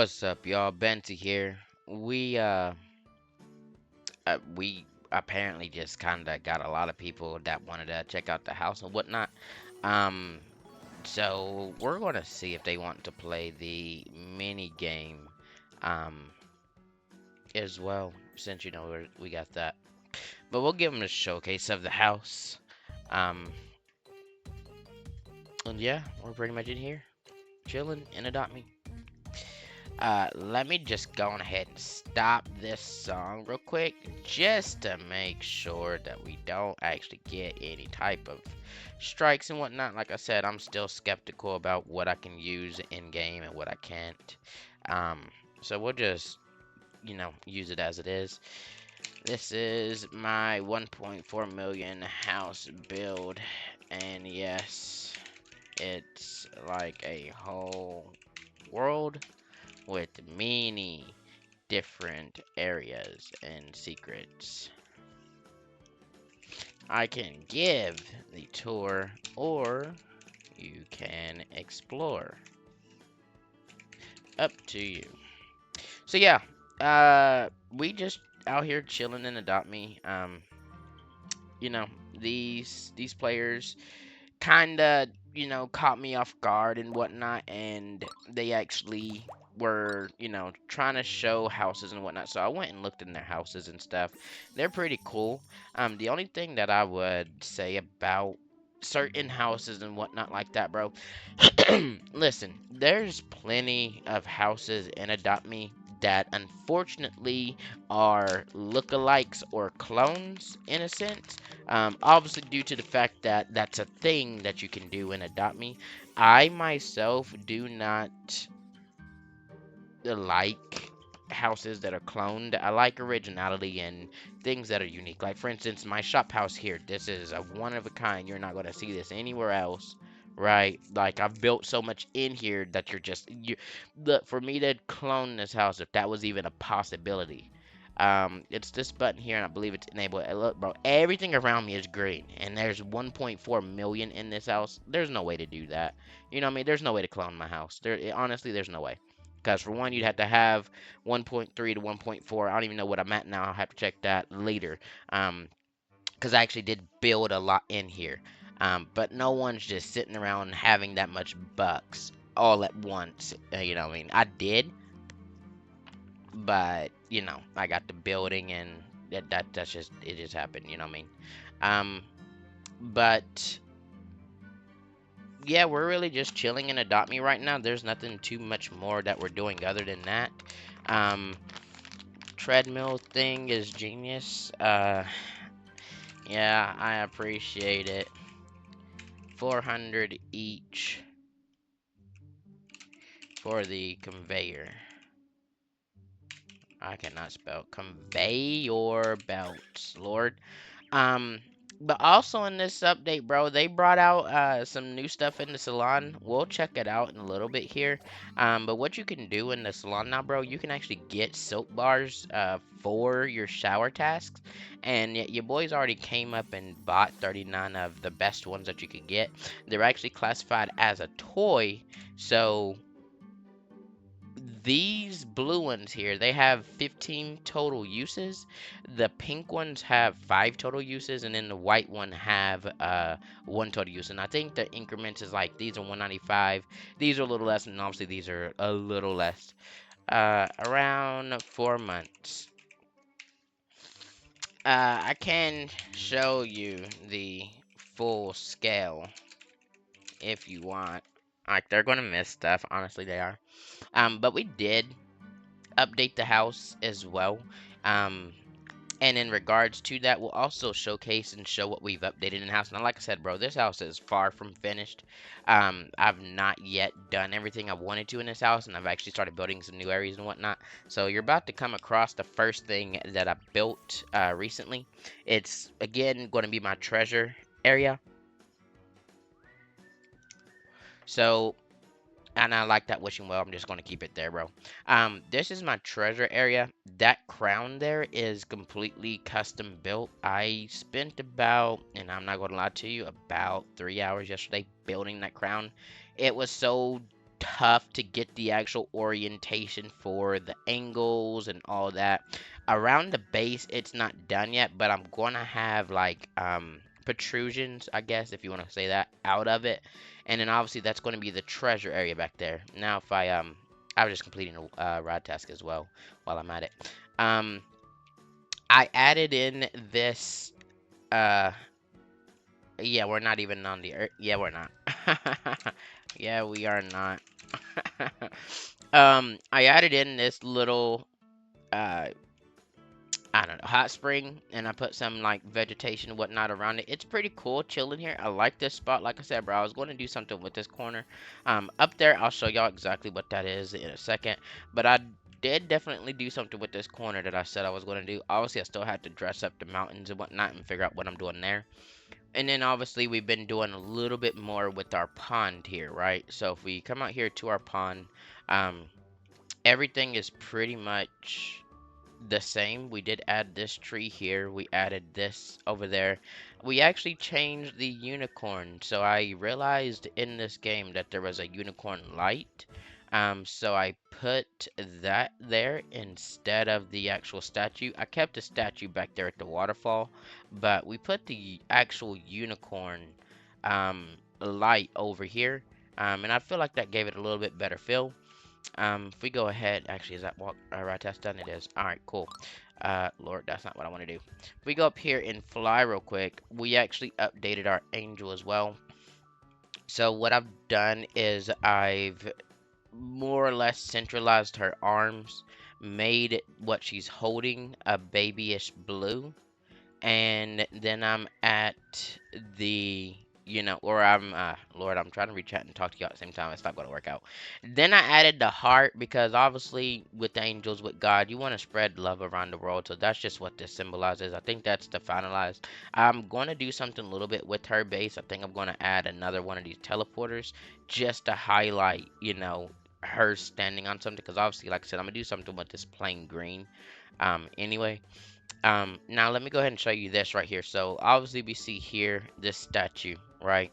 What's up, y'all? Benty here. We apparently just kind of got a lot of people that wanted to check out the house and whatnot. Um, so we're gonna see if they want to play the mini game, um, as well, since we got that. But we'll give them a showcase of the house. Um, and yeah, we're pretty much in here, chilling in Adopt Me. Let me just go on ahead and stop this song real quick, just to make sure that we don't actually get any type of strikes and whatnot. Like I said, I'm still skeptical about what I can use in game and what I can't. Um, so we'll just, use it as it is. This is my 1.4 million house build, and yes, it's like a whole world with many different areas and secrets. I can give the tour, or you can explore. Up to you. So yeah, we just out here chilling in Adopt Me. You know, these players kinda, caught me off guard and whatnot, and they actually were, trying to show houses and whatnot. So I went and looked in their houses and stuff. They're pretty cool. The only thing that I would say about certain houses and whatnot like that, bro. Listen, there's plenty of houses in Adopt Me that unfortunately are lookalikes or clones in a sense. Obviously, due to the fact that that's a thing that you can do in Adopt Me. I myself do not like houses that are cloned. I like originality and things that are unique. Like, for instance, my shop house here. This is a one of a kind. You're not going to see this anywhere else. Right, like I've built so much in here that for me to clone this house, if that was even a possibility, it's this button here, and I believe it's enabled. Look, bro, everything around me is green, and there's 1.4 million in this house. There's no way to do that. You know what I mean? There's no way to clone my house. Honestly, there's no way. Because for one, you'd have to have 1.3 to 1.4. I don't even know what I'm at now. I'll have to check that later. Because I actually did build a lot in here. But no one's just sitting around having that much bucks all at once. You know what I mean? I did, but I got the building, and that's just it just happened. You know what I mean? Um, but yeah, we're really just chilling in Adopt Me right now. There's nothing too much more that we're doing other than that. Um, treadmill thing is genius. Yeah, I appreciate it. 400 each for the conveyor. I cannot spell conveyor belts, Lord. Um, but also in this update, bro, they brought out some new stuff in the salon. We'll check it out in a little bit here. But what you can do in the salon now, bro, you can actually get soap bars for your shower tasks. And your boys already came up and bought 39 of the best ones that you could get. They're actually classified as a toy, so these blue ones here, they have 15 total uses. The pink ones have 5 total uses, and then the white one have 1 total use. And I think the increments is like these are 195, these are a little less, and obviously these are a little less. Around 4 months. I can show you the full scale if you want. Like, they're gonna miss stuff, honestly they are. But we did update the house as well. Um, and in regards to that, we'll also showcase and show what we've updated in the house. Now, like I said, bro, this house is far from finished. I've not yet done everything I wanted to in this house, and I've actually started building some new areas and whatnot. So you're about to come across the first thing that I built recently. It's, again, going to be my treasure area. So and I like that wishing well. I'm just going to keep it there, bro. This is my treasure area. That crown there is completely custom built. I spent about, and I'm not going to lie to you, about 3 hours yesterday building that crown. It was so tough to get the actual orientation for the angles and all that. Around the base, it's not done yet, but I'm gonna have like protrusions, I guess, if you want to say that, out of it. And then obviously that's going to be the treasure area back there. Now if I was just completing a rod task as well while I'm at it. Um, I added in this uh yeah, we're not even on the earth. Yeah, we're not. Yeah, we are not. I added in this little uh I don't know, hot spring, and I put some like vegetation and whatnot around it. It's pretty cool chilling here. I like this spot. Like I said, bro, I was going to do something with this corner. Up there, I'll show y'all exactly what that is in a second. But I did definitely do something with this corner that I said I was going to do. Obviously, I still had to dress up the mountains and whatnot and figure out what I'm doing there. And then obviously we've been doing a little bit more with our pond here, right? So if we come out here to our pond, um, everything is pretty much the same. We did add this tree here. We added this over there. We actually changed the unicorn. So I realized in this game that there was a unicorn light. So I put that there instead of the actual statue. I kept the statue back there at the waterfall, but we put the actual unicorn um, light over here. And I feel like that gave it a little bit better feel. If we go ahead, actually, is that walk right test done? It is. All right, cool. Lord, that's not what I want to do. If we go up here and fly real quick, we actually updated our angel as well. So what I've done is I've more or less centralized her arms, made what she's holding a babyish blue, and then I'm at the, or Lord, I'm trying to reach out and talk to you at the same time. It's not going to work out. Then I added the heart because obviously with the angels, with God, you want to spread love around the world. So that's just what this symbolizes. I think that's the finalized. I'm going to do something a little bit with her base. I think I'm going to add another one of these teleporters just to highlight, her standing on something. Because obviously, like I said, I'm going to do something with this plain green. Anyway. Now let me go ahead and show you this right here. So obviously we see here this statue, right?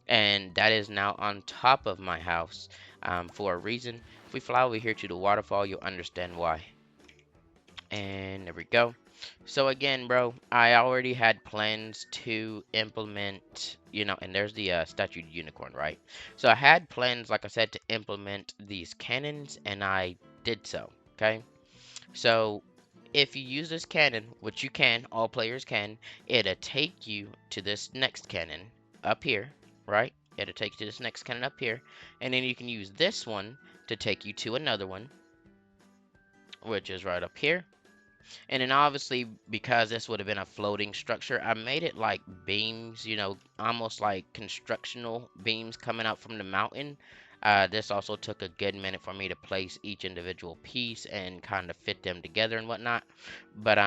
And that is now on top of my house for a reason. If we fly over here to the waterfall, you'll understand why. And there we go. So again, bro, I already had plans to implement, and there's the statue unicorn, right? So I had plans, like I said, to implement these cannons, and I did so, okay? So if you use this cannon, which you can, all players can, it'll take you to this next cannon up here, right? It'll take you to this next cannon up here, and then you can use this one to take you to another one, which is right up here. And then obviously, because this would have been a floating structure, I made it like beams, almost like constructional beams coming out from the mountain. This also took a good minute for me to place each individual piece and kind of fit them together and whatnot. But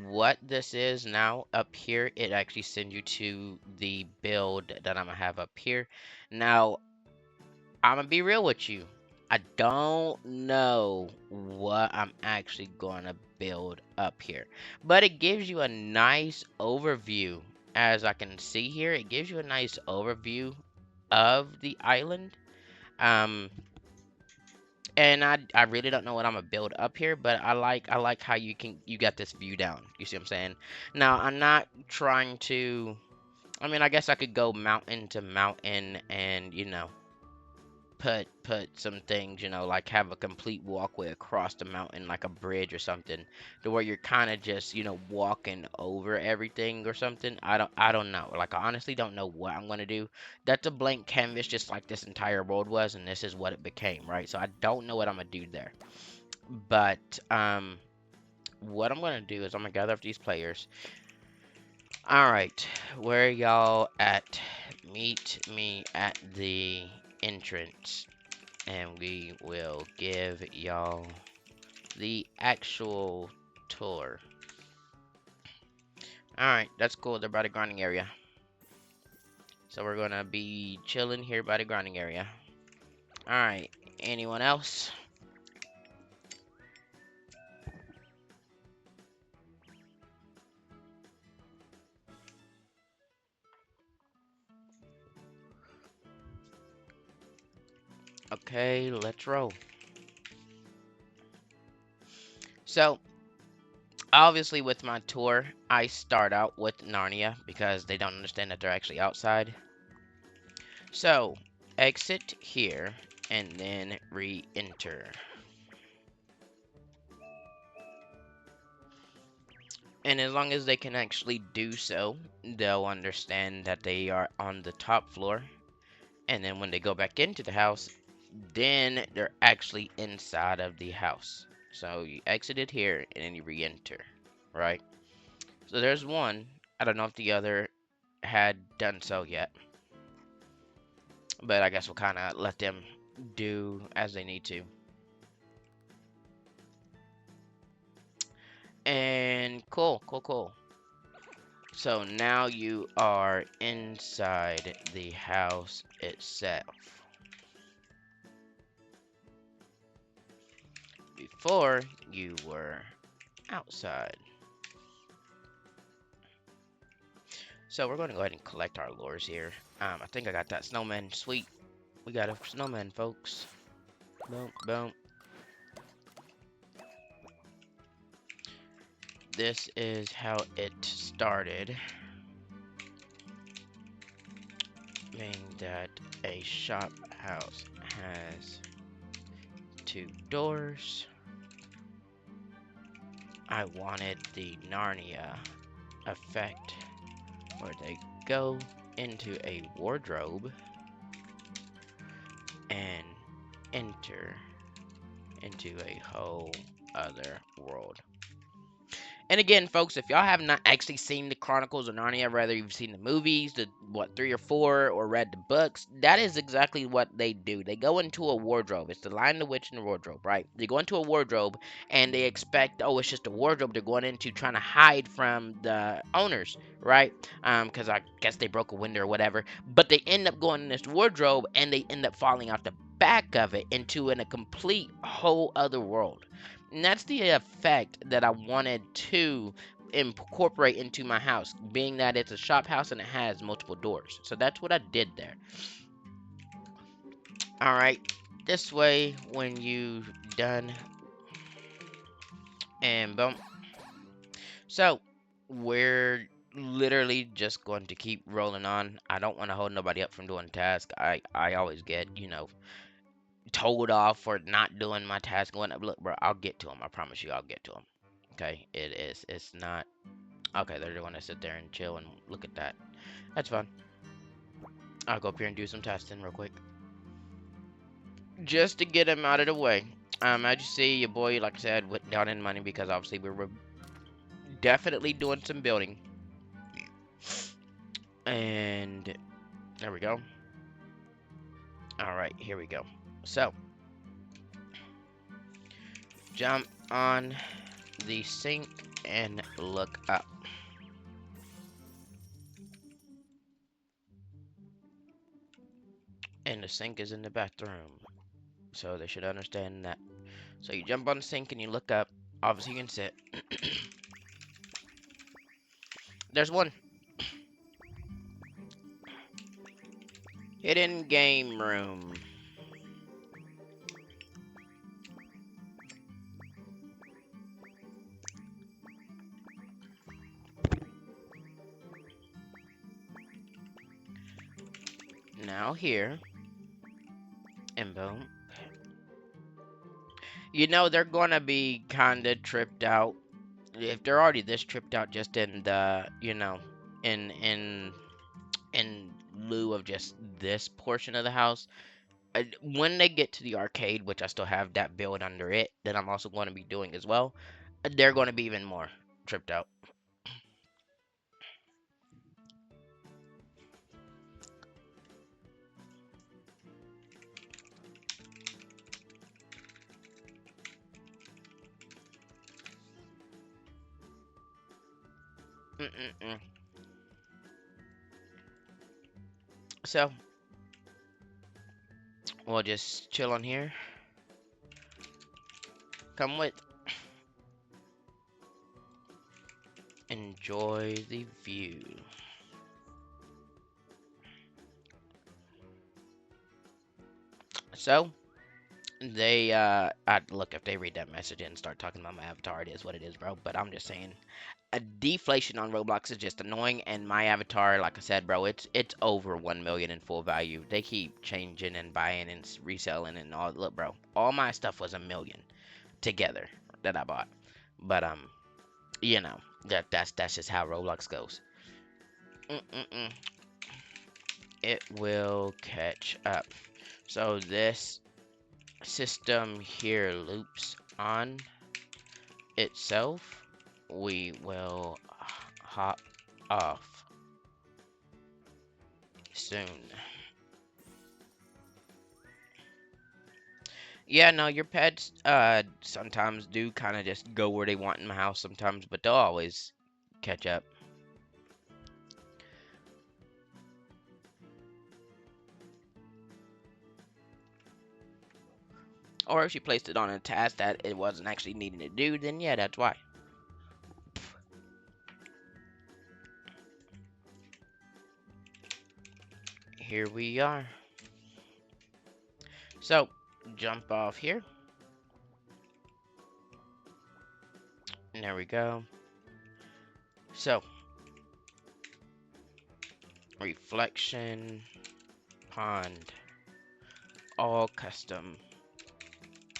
what this is now up here, it actually sends you to the build that I'm gonna have up here. Now, I'm gonna be real with you. I don't know what I'm actually gonna build up here, but it gives you a nice overview. As I can see here, it gives you a nice overview of the island. Um, and I really don't know what I'm gonna build up here, but I like how you got this view down. You see what I'm saying? Now I'm not trying to. I mean, I guess I could go mountain to mountain and put some things, like have a complete walkway across the mountain, like a bridge or something, to where you're kind of just, walking over everything or something. I don't know. Like I honestly don't know what I'm gonna do. That's a blank canvas, just like this entire world was, and this is what it became, right? So I don't know what I'm gonna do there. But what I'm gonna do is I'm gonna gather up these players. All right, where y'all at? Meet me at the entrance and we will give y'all the actual tour. Alright, that's cool. They're by the grinding area. So we're gonna be chilling here by the grinding area. Alright, anyone else? Okay, let's roll. So, obviously, with my tour, I start out with Narnia because they don't understand that they're actually outside. So, exit here and then re-enter. And as long as they can actually do so, they'll understand that they are on the top floor. And then when they go back into the house, then they're actually inside of the house. So you exited here and then you re-enter, right? So there's one. I don't know if the other had done so yet, but I guess we'll kind of let them do as they need to. And cool, cool, cool. So now you are inside the house itself. Before you were outside. So we're going to go ahead and collect our lures here. I think I got that snowman. Sweet. We got a snowman, folks. Boom, boom. This is how it started. Meaning that a shop house has 2 doors. I wanted the Narnia effect where they go into a wardrobe and enter into a whole other world. And again, folks, if y'all have not actually seen the Chronicles of Narnia, whether you've seen the movies, the 3 or 4, or read the books, that is exactly what they do. They go into a wardrobe. It's the Lion, the Witch, and the wardrobe, right? They go into a wardrobe and they expect, oh, it's just a wardrobe they're going into, trying to hide from the owners, right? Because I guess they broke a window or whatever. But they end up going in this wardrobe and they end up falling out the back of it into a complete whole other world. And that's the effect that I wanted to incorporate into my house, being that it's a shop house and it has multiple doors. So that's what I did there. All right, this way when you done, and boom. So we're literally just going to keep rolling on. I don't want to hold nobody up from doing tasks. I always get, told off for not doing my task. Going up, look, bro, I'll get to them. I promise you, I'll get to them. Okay, it's not. Okay, they're going to sit there and chill and look at that. That's fun. I'll go up here and do some testing real quick. Just to get him out of the way. As you see, your boy, like I said, went down in money because obviously we were definitely doing some building. And there we go. Alright, here we go. So, jump on the sink and look up. And the sink is in the bathroom. So they should understand that. So you jump on the sink and you look up. Obviously you can sit. There's one. Hidden game room. Now here. And boom. You know, they're gonna be kinda tripped out. If they're already this tripped out just in the, in lieu of just this portion of the house. When they get to the arcade, which I still have that build under it, that I'm also going to be doing as well, they're going to be even more tripped out. Mm-mm-mm. So, we'll just chill on here. Come with. Enjoy the view. So they look, if they read that message and start talking about my avatar, it is what it is, bro. But I'm just saying, a deflation on Roblox is just annoying, and my avatar, like I said, bro, it's over 1 million in full value. They keep changing and buying and reselling and all. Look, bro, all my stuff was 1 million together that I bought. But you know, that's just how Roblox goes. Mm-mm-mm. It will catch up. So this system here loops on itself. We will hop off soon. Yeah, no, your pets sometimes do kind of just go where they want in my house sometimes, but they'll always catch up. Or if you placed it on a task that it wasn't actually needing to do, then yeah, that's why. Here we are. So, jump off here. And there we go. So, reflection, pond, all custom,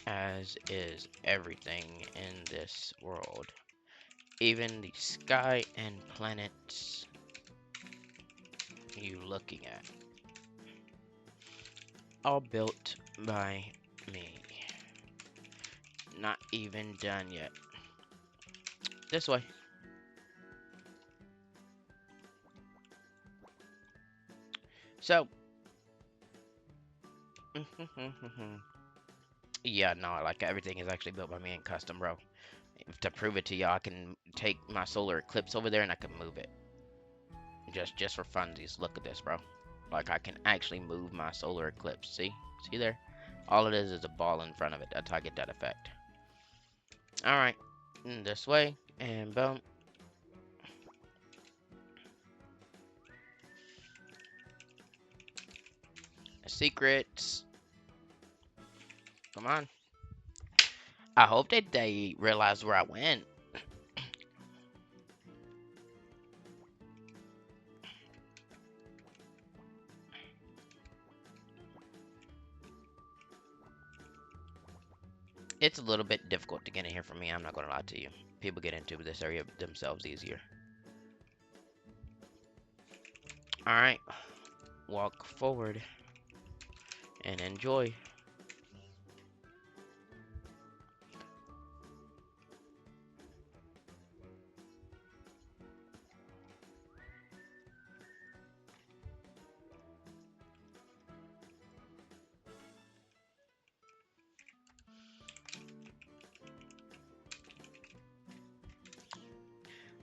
as is everything in this world. Even the sky and planets you looking at. All built by me. Not even done yet. This way. So. Yeah, no, like everything is actually built by me and custom, bro. To prove it to y'all, I can take my solar eclipse over there and I can move it. Just for funsies. Look at this, bro. Like I can actually move my solar eclipse. See there? All it is a ball in front of it. That's how I get that effect. All right, this way and boom. Secrets. Come on. I hope that they realize where I went. It's a little bit difficult to get in here for me. I'm not gonna lie to you. People get into this area themselves easier. All right, walk forward and enjoy.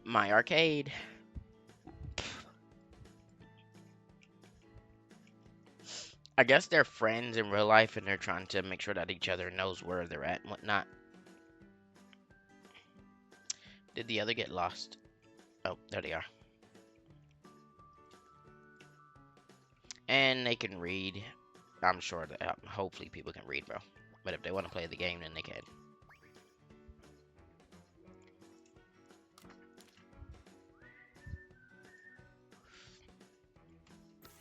My arcade. I guess they're friends in real life and they're trying to make sure that each other knows where they're at and whatnot. Did the other get lost? Oh, there they are. And they can read. I'm sure that hopefully people can read, bro. But if they want to play the game, then they can.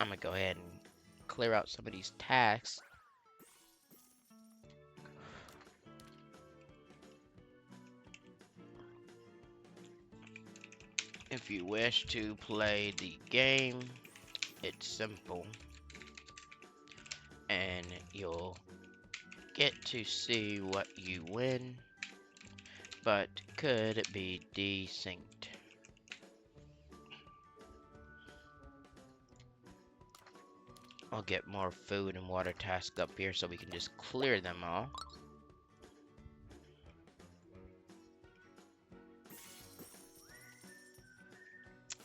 I'm gonna go ahead and clear out some of these tasks. If you wish to play the game, it's simple. And you'll get to see what you win, but could be desynced. I'll get more food and water tasks up here so we can just clear them all.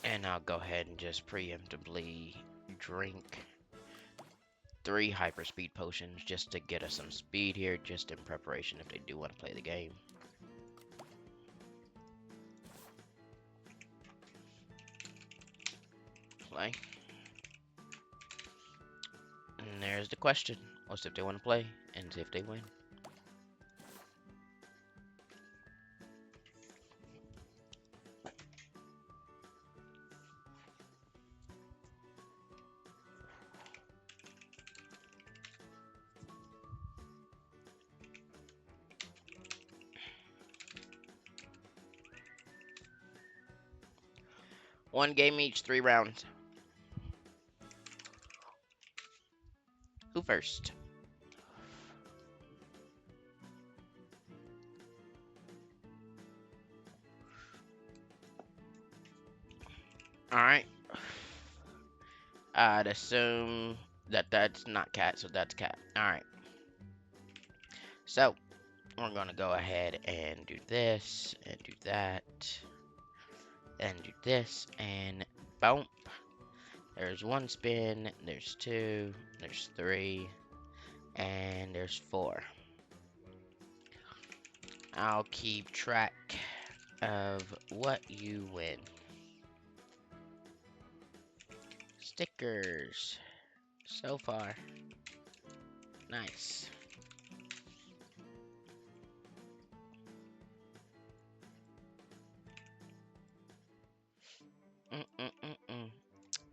And I'll go ahead and just preemptively drink 3 hyperspeed potions just to get us some speed here, just in preparation if they do want to play the game. Play. And there's the question. We'll see if they want to play and see if they win. One game each, 3 rounds. Who first? Alright. I'd assume that that's not cat, so that's cat. Alright. So, we're gonna go ahead and do this, and do that, and do this, and boom. There's 1 spin, there's 2, there's 3, and there's 4. I'll keep track of what you win. Stickers. So far. Nice.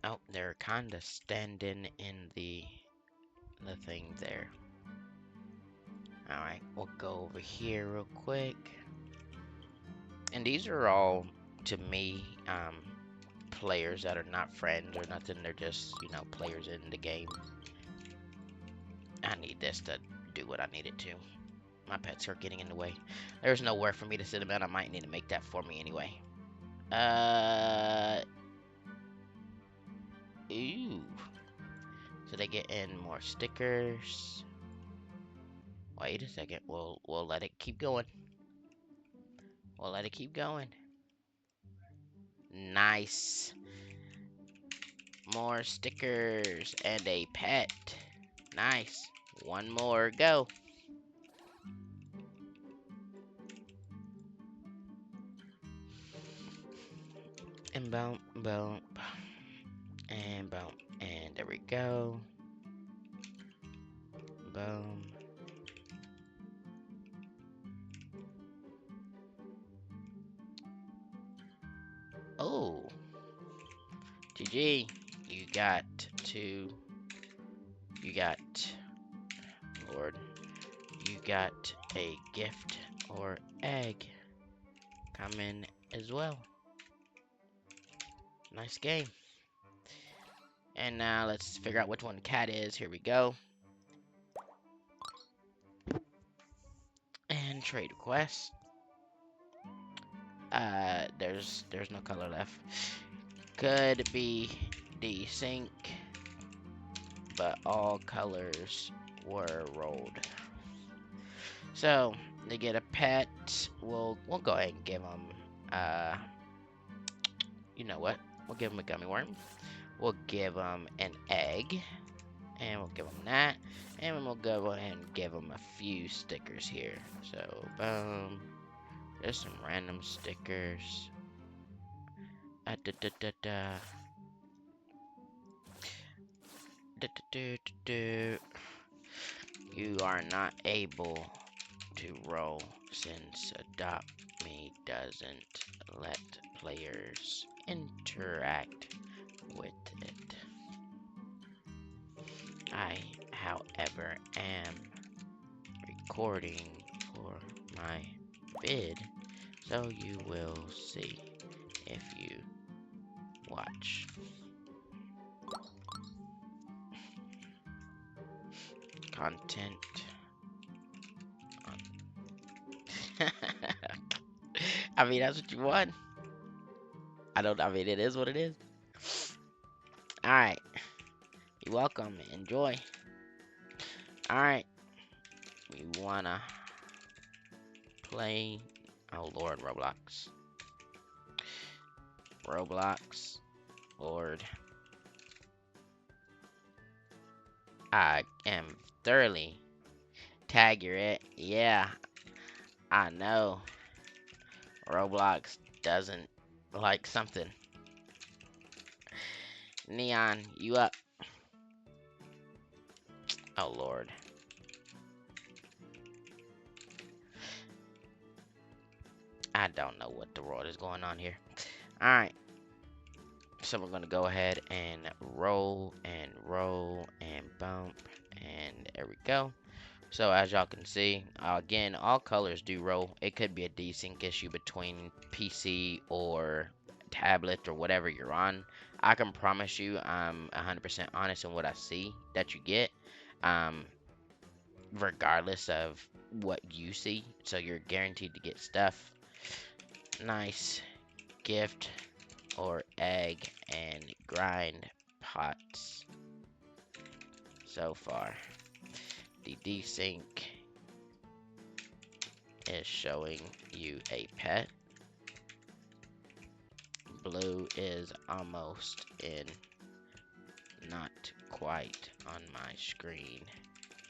Oh, they're kind of standing in the thing there. Alright, we'll go over here real quick. And these are all, to me, players that are not friends or nothing. They're just, you know, players in the game. I need this to do what I need it to. My pets are getting in the way. There's nowhere for me to sit them down. I might need to make that for me anyway. Ooh. So they get in more stickers. Wait a second. We'll let it keep going. We'll let it keep going. Nice. More stickers and a pet. Nice. 1 more. Go. And boom, boom, and boom. And there we go. Boom. Oh. GG. You got 2. You got, Lord, you got a gift or egg coming as well. Nice game. And now let's figure out which one cat is. Here we go. And trade request. There's no color left. Could be desync, but all colors were rolled. So they get a pet. We'll go ahead and give them. You know what? We'll give them a gummy worm. We'll give them an egg, and we'll give them that, and we'll go ahead and give them a few stickers here. So boom. There's some random stickers. Da, da, da, da. Da, da, da, da. You are not able to roll since Adopt Me doesn't let players interact with it. I, however, am recording for my vid, so you will see if you watch. Content. I mean, that's what you want. I mean, it is what it is. Alright. You're welcome. Enjoy. Alright. We wanna play. Oh, Lord, Roblox. Roblox. Lord. I am thoroughly it. Yeah, I know. Roblox doesn't like something. Neon, you up? Oh, Lord. I don't know what the world is going on here. Alright, so we're gonna go ahead and roll and bump, and there we go. So as y'all can see, again, all colors do roll. It could be a desync issue between PC or tablet or whatever you're on. I can promise you I'm 100% honest in what I see that you get, um, regardless of what you see. So you're guaranteed to get stuff. Nice gift or egg and grind pots so far. The desync is showing you a pet. Blue is almost in, not quite on my screen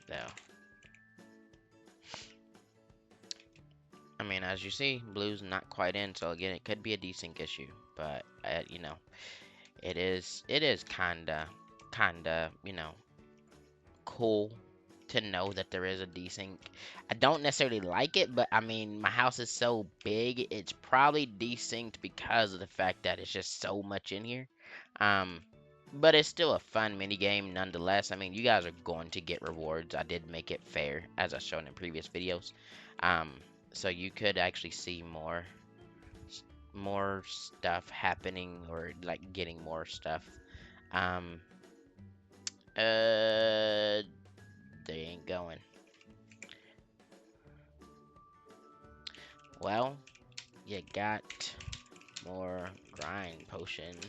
though. I mean, as you see, blue's not quite in, so again, it could be a desync issue, but you know, it is kinda, you know, cool to know that there is a desync. I don't necessarily like it, but I mean, my house is so big, it's probably desynced because of the fact that it's just so much in here. But it's still a fun mini game nonetheless. I mean, you guys are going to get rewards. I did make it fair, as I've shown in previous videos. Um, so you could actually see more stuff happening, or like getting more stuff. Um, they ain't going. Well, you got more grind potions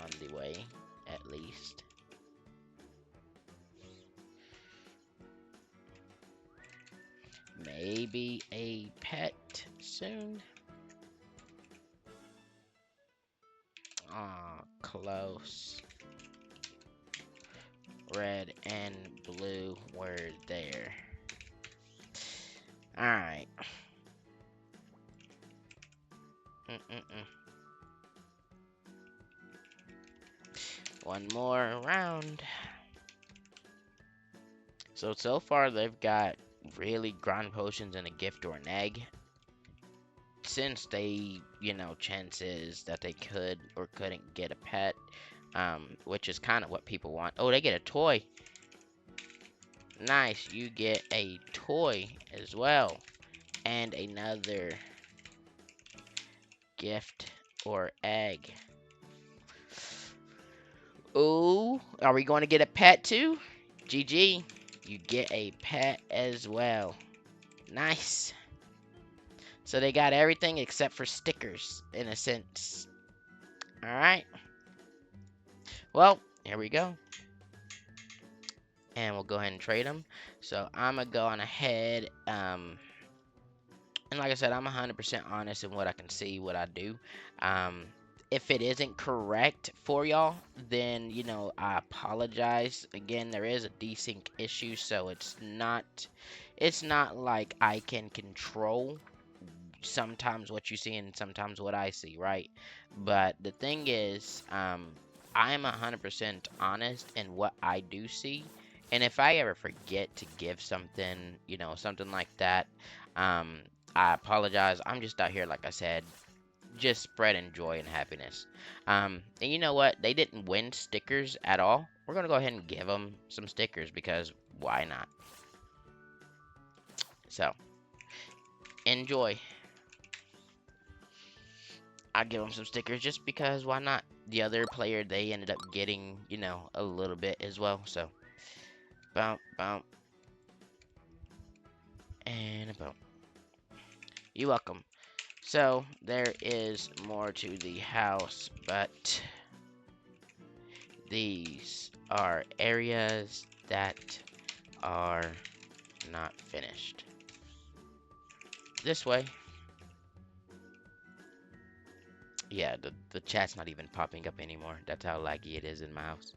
on the way, at least. Maybe a pet soon. Aw, close. Red and blue were there. Alright. One more round. So far they've got really grind potions and a gift or an egg. Since they, you know, chances that they could or couldn't get a pet, which is kind of what people want. Oh, they get a toy. Nice, you get a toy as well. And another gift or egg. Ooh, are we going to get a pet too? GG, you get a pet as well. Nice. So they got everything except for stickers, in a sense. Alright. Well, here we go. And we'll go ahead and trade them. So I'm going to go on ahead. And like I said, I'm 100% honest in what I can see, what I do. If it isn't correct for y'all, then, you know, I apologize. Again, there is a desync issue, so it's not like I can control sometimes what you see and sometimes what I see, right? But the thing is, I'm 100% honest in what I do see. And if I ever forget to give something, you know, something like that, I apologize. I'm just out here, like I said, just spreading joy and happiness. And you know what? They didn't win stickers at all. We're going to go ahead and give them some stickers because why not? So, enjoy. I give them some stickers just because why not? The other player, they ended up getting, you know, a little bit as well. So, bump, bump, and a bump. You're welcome. So, there is more to the house, but these are areas that are not finished. This way. Yeah, the chat's not even popping up anymore. That's how laggy it is in my house.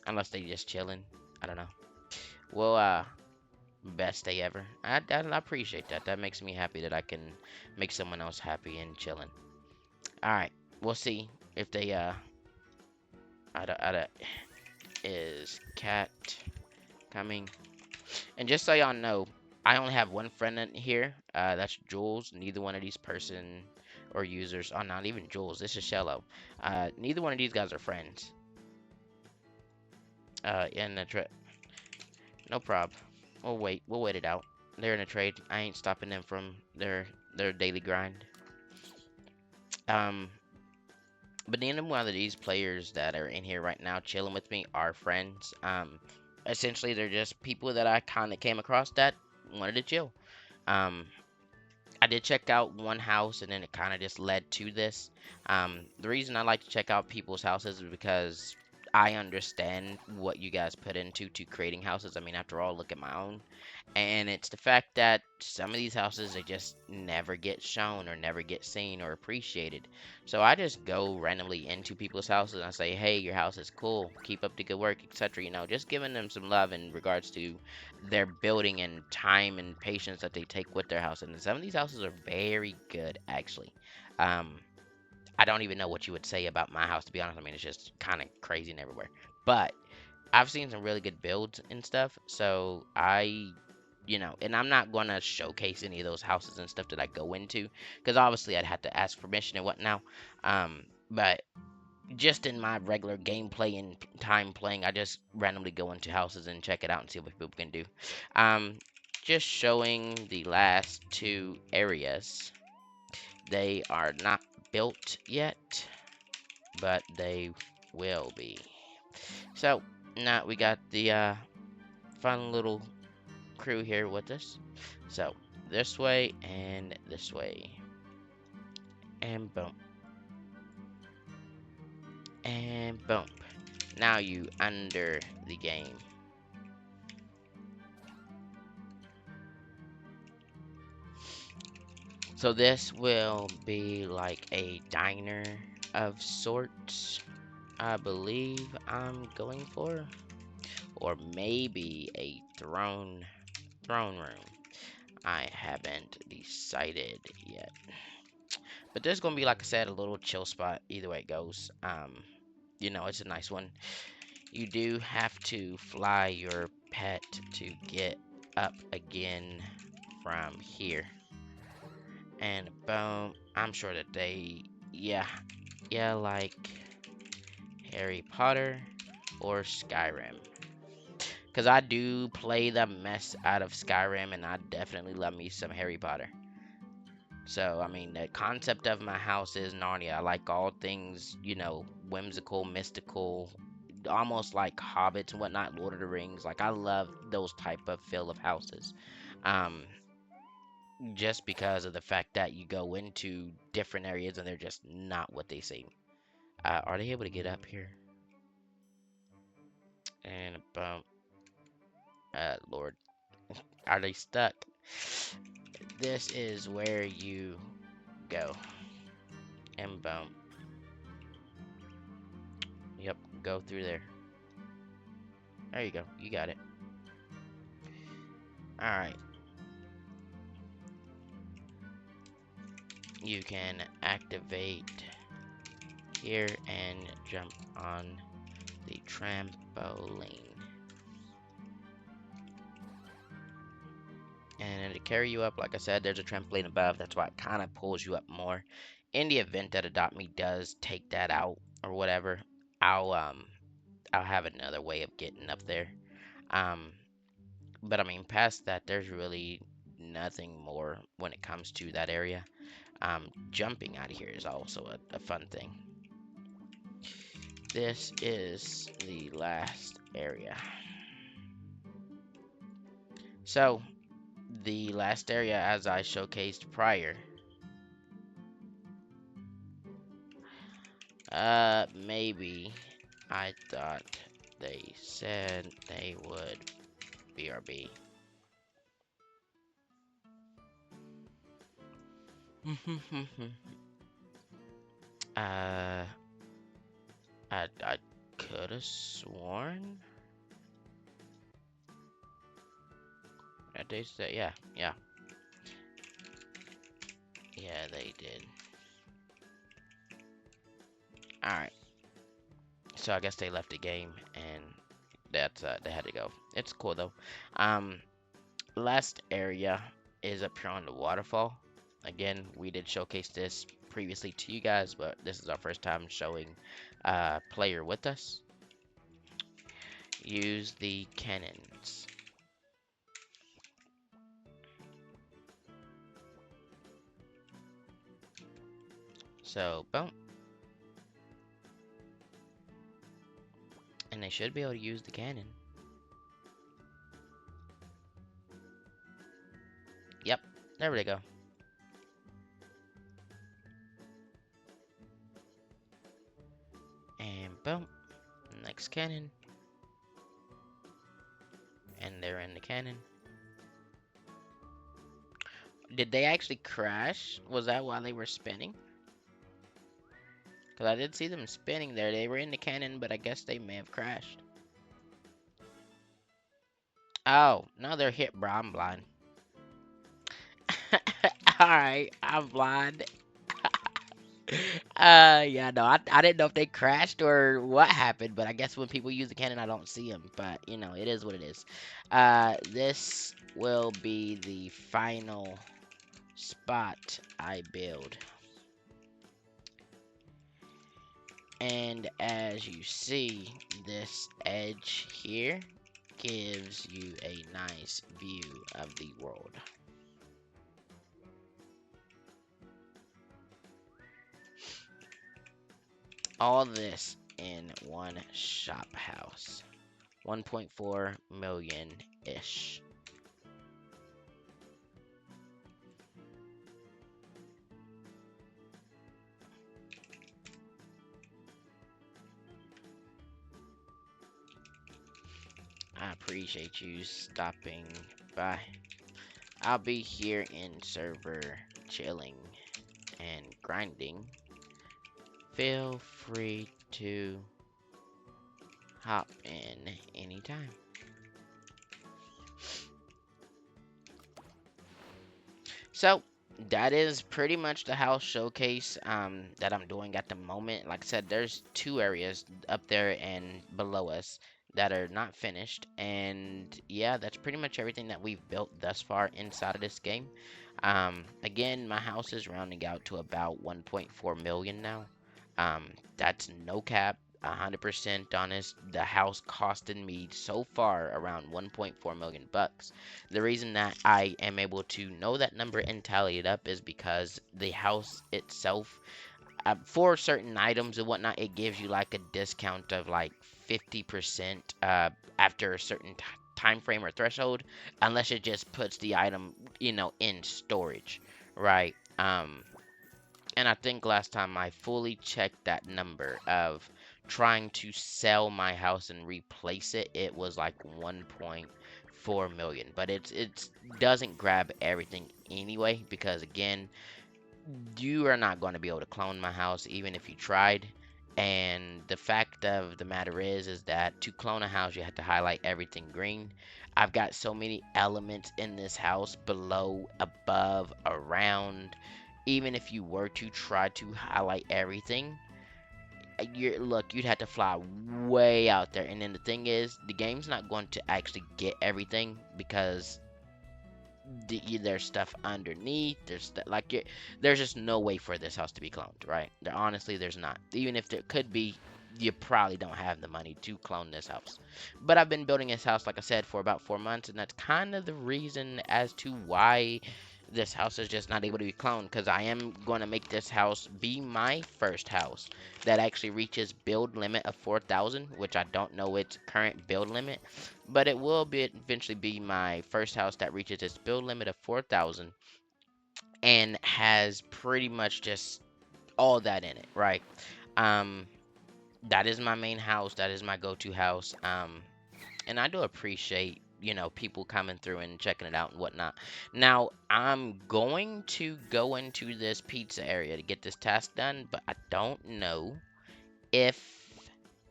Unless they just chilling. I don't know. Well, best day ever. I appreciate that. That makes me happy that I can make someone else happy and chilling. Alright, we'll see if they, is cat coming? And just so y'all know, I only have one friend in here. That's Jules. Neither one of these person or users. Oh, not even Jules. This is Shello. Neither one of these guys are friends. In the trade. No prob. We'll wait. We'll wait it out. They're in a trade. I ain't stopping them from their daily grind. Um, but neither one of these players that are in here right now chilling with me are friends. Essentially they're just people that I kind of came across that wanted to chill. Um, I did check out one house and then it kind of just led to this. The reason I like to check out people's houses is because I understand what you guys put into to creating houses. I mean, after all, look at my own. And it's the fact that some of these houses they just never get shown or never get seen or appreciated. So I just go randomly into people's houses and I say, "Hey, your house is cool. Keep up the good work, etc." You know, just giving them some love in regards to their building and time and patience that they take with their house. And some of these houses are very good, actually. Um, I don't even know what you would say about my house, to be honest. I mean, it's just kind of crazy and everywhere. But I've seen some really good builds and stuff. So and I'm not going to showcase any of those houses and stuff that I go into because obviously I'd have to ask permission and whatnot. But just in my regular gameplay and time playing, I just randomly go into houses and check it out and see what people can do. Um, just showing the last two areas. They are not built yet, but they will be. So now we got the fun little crew here with us. So this way and this way, and boom, and boom. Now you under the game. So this will be like a diner of sorts, I believe I'm going for, or maybe a throne room. I haven't decided yet. But there's gonna be, like I said, a little chill spot either way it goes. It's a nice one. You do have to fly your pet to get up again from here. And boom, I'm sure that yeah, like Harry Potter or Skyrim. Because I do play the mess out of Skyrim and I definitely love me some Harry Potter. So, I mean, the concept of my house is Narnia. I like all things, whimsical, mystical, almost like Hobbits and whatnot, Lord of the Rings. Like, I love those type of feel of houses. Um, just because of the fact that you go into different areas and they're just not what they seem. Are they able to get up here? And boom. Lord, are they stuck? This is where you go. And boom. Yep, go through there. There you go. You got it. Alright. You can activate here and jump on the trampoline. And to carry you up, like I said, there's a trampoline above. That's why it kind of pulls you up more. In the event that Adopt Me does take that out or whatever, I'll have another way of getting up there. Um, but I mean, past that, there's really nothing more when it comes to that area. Jumping out of here is also a fun thing. This is the last area. So, the last area, as I showcased prior, maybe I thought they said they would BRB. uh, I could have sworn that they said, yeah, they did. All right, so I guess they left the game and that's they had to go. It's cool though. Um, last area is up here on the waterfall. Again, we did showcase this previously to you guys, but this is our first time showing player with us. Use the cannons. So, boom. And they should be able to use the cannon. Yep, there we go. And boom, next cannon. And they're in the cannon. Did they actually crash? Was that while they were spinning? Because I did see them spinning there. They were in the cannon, but I guess they may have crashed. Oh, no, they're hit, bro. I'm blind. Alright, I'm blind. Yeah, no, I didn't know if they crashed or what happened, but I guess when people use the cannon, I don't see them. But, you know, it is what it is. This will be the final spot I build. And as you see, this edge here gives you a nice view of the world. All this in one shop house. 1.4 million-ish. I appreciate you stopping by. I'll be here in server chilling and grinding. Feel free to hop in anytime. So that is pretty much the house showcase that I'm doing at the moment. Like I said, there's two areas up there and below us that are not finished. And yeah, that's pretty much everything that we've built thus far inside of this game. Again, my house is rounding out to about 1.4 million now. That's no cap. 100% honest, the house costed me so far around 1.4 million bucks. The reason that I am able to know that number and tally it up is because the house itself, for certain items and whatnot, it gives you like a discount of like 50% after a certain time frame or threshold, unless it just puts the item, you know, in storage, right? And I think last time I fully checked that number of trying to sell my house and replace it, it was like 1.4 million. But it's doesn't grab everything anyway, because again, you are not going to be able to clone my house even if you tried. And the fact of the matter is that to clone a house, you have to highlight everything green. I've got so many elements in this house, below, above, around. Even if you were to try to highlight everything, look, you'd have to fly way out there. And then the thing is, the game's not going to actually get everything, because there's stuff underneath. There's just no way for this house to be cloned, right? Honestly, there's not. Even if there could be, you probably don't have the money to clone this house. But I've been building this house, like I said, for about 4 months, and that's kind of the reason as to why this house is just not able to be cloned, because I am going to make this house be my first house that actually reaches build limit of 4,000, which I don't know its current build limit, but it will be eventually be my first house that reaches its build limit of 4,000 and has pretty much just all that in it, right? Um, that is my main house. That is my go-to house. And I do appreciate, you know, people coming through and checking it out and whatnot. Now, I'm going to go into this pizza area to get this task done, but I don't know if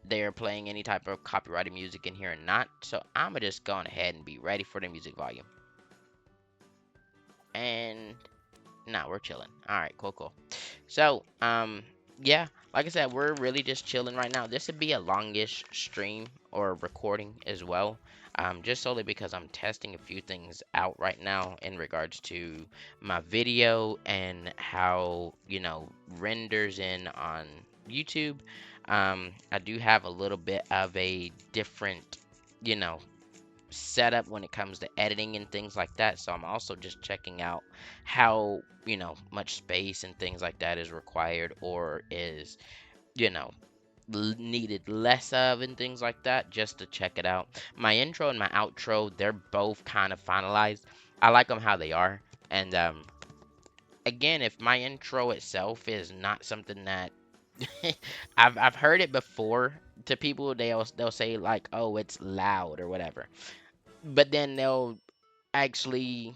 they're playing any type of copyrighted music in here or not. So I'm gonna just go on ahead and be ready for the music volume. And now we're chilling. All right, cool. So, yeah, like I said, we're really just chilling right now. This would be a longish stream or recording as well. just solely because I'm testing a few things out right now in regards to my video and how, renders in on YouTube. I do have a little bit of a different, you know, setup when it comes to editing and things like that. So I'm also just checking out how, much space and things like that is required or is, you know, needed less of and things like that just to check it out. My intro and my outro, they're both kind of finalized. I like them how they are. And again, if my intro itself is not something that I've heard it before to people, they'll say like, "Oh, it's loud" or whatever. But then they'll actually